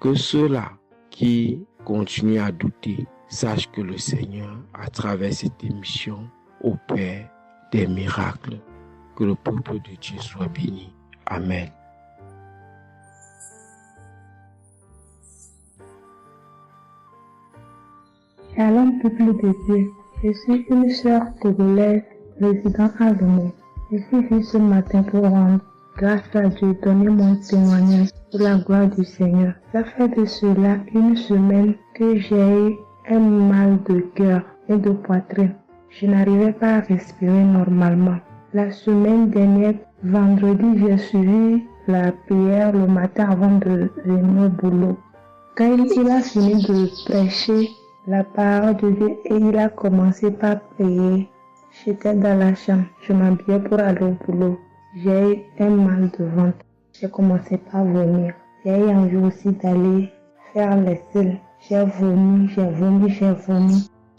que ceux-là qui continuent à douter sachent que le Seigneur, à travers cette émission, opère des miracles. Que le peuple de Dieu soit béni. Amen. Shalom, peuple de Dieu. Je suis une sœur togolaise résidant à Lomé. Je suis venue ce matin pour rendre grâce à Dieu, donner mon témoignage pour la gloire du Seigneur. Ça fait de cela une semaine que j'ai eu un mal de cœur et de poitrine. Je n'arrivais pas à respirer normalement. La semaine dernière, vendredi, j'ai suivi la prière le matin avant de venir au boulot. Quand il a fini de prêcher la parole de Dieu et il a commencé par prier, j'étais dans la chambre, je m'habillais pour aller au boulot. J'ai eu un mal de ventre. J'ai commencé par vomir. J'ai eu envie aussi d'aller faire les selles. J'ai vomi.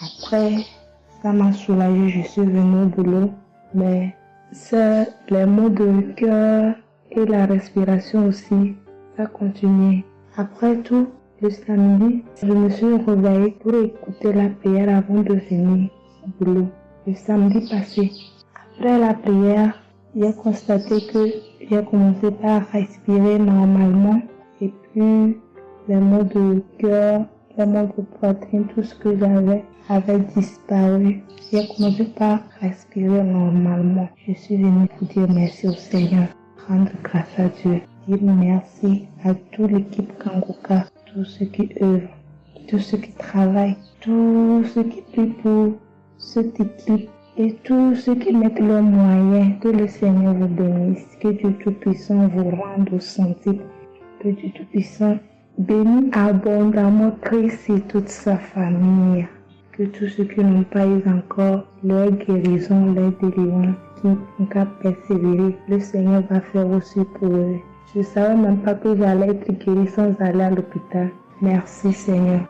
Après, ça m'a soulagé, je suis venue au boulot. Mais c'est les maux de cœur et la respiration aussi, ça continuait. Après tout, le samedi, je me suis réveillée pour écouter la prière avant de venir au boulot. Le samedi passé, après la prière, j'ai constaté que j'ai commencé par respirer normalement et puis les maux de cœur, les maux de poitrine, tout ce que j'avais avait disparu. J'ai commencé par respirer normalement. Je suis venue pour dire merci au Seigneur, rendre grâce à Dieu, dire merci à toute l'équipe Kangoka, tous ceux qui œuvrent, tous ceux qui travaillent, tous ceux qui prient pour cette équipe et tous ceux qui mettent leurs moyens. Que le Seigneur vous bénisse, que Dieu Tout-Puissant vous rende au centime, que Dieu Tout-Puissant bénisse abondamment Christ et toute sa famille. Que tous ceux qui n'ont pas eu encore leur guérison, leur délivrance, qui n'ont qu'à persévérer, le Seigneur va faire aussi pour eux. Je ne savais même pas que j'allais être guérie sans aller à l'hôpital. Merci Seigneur.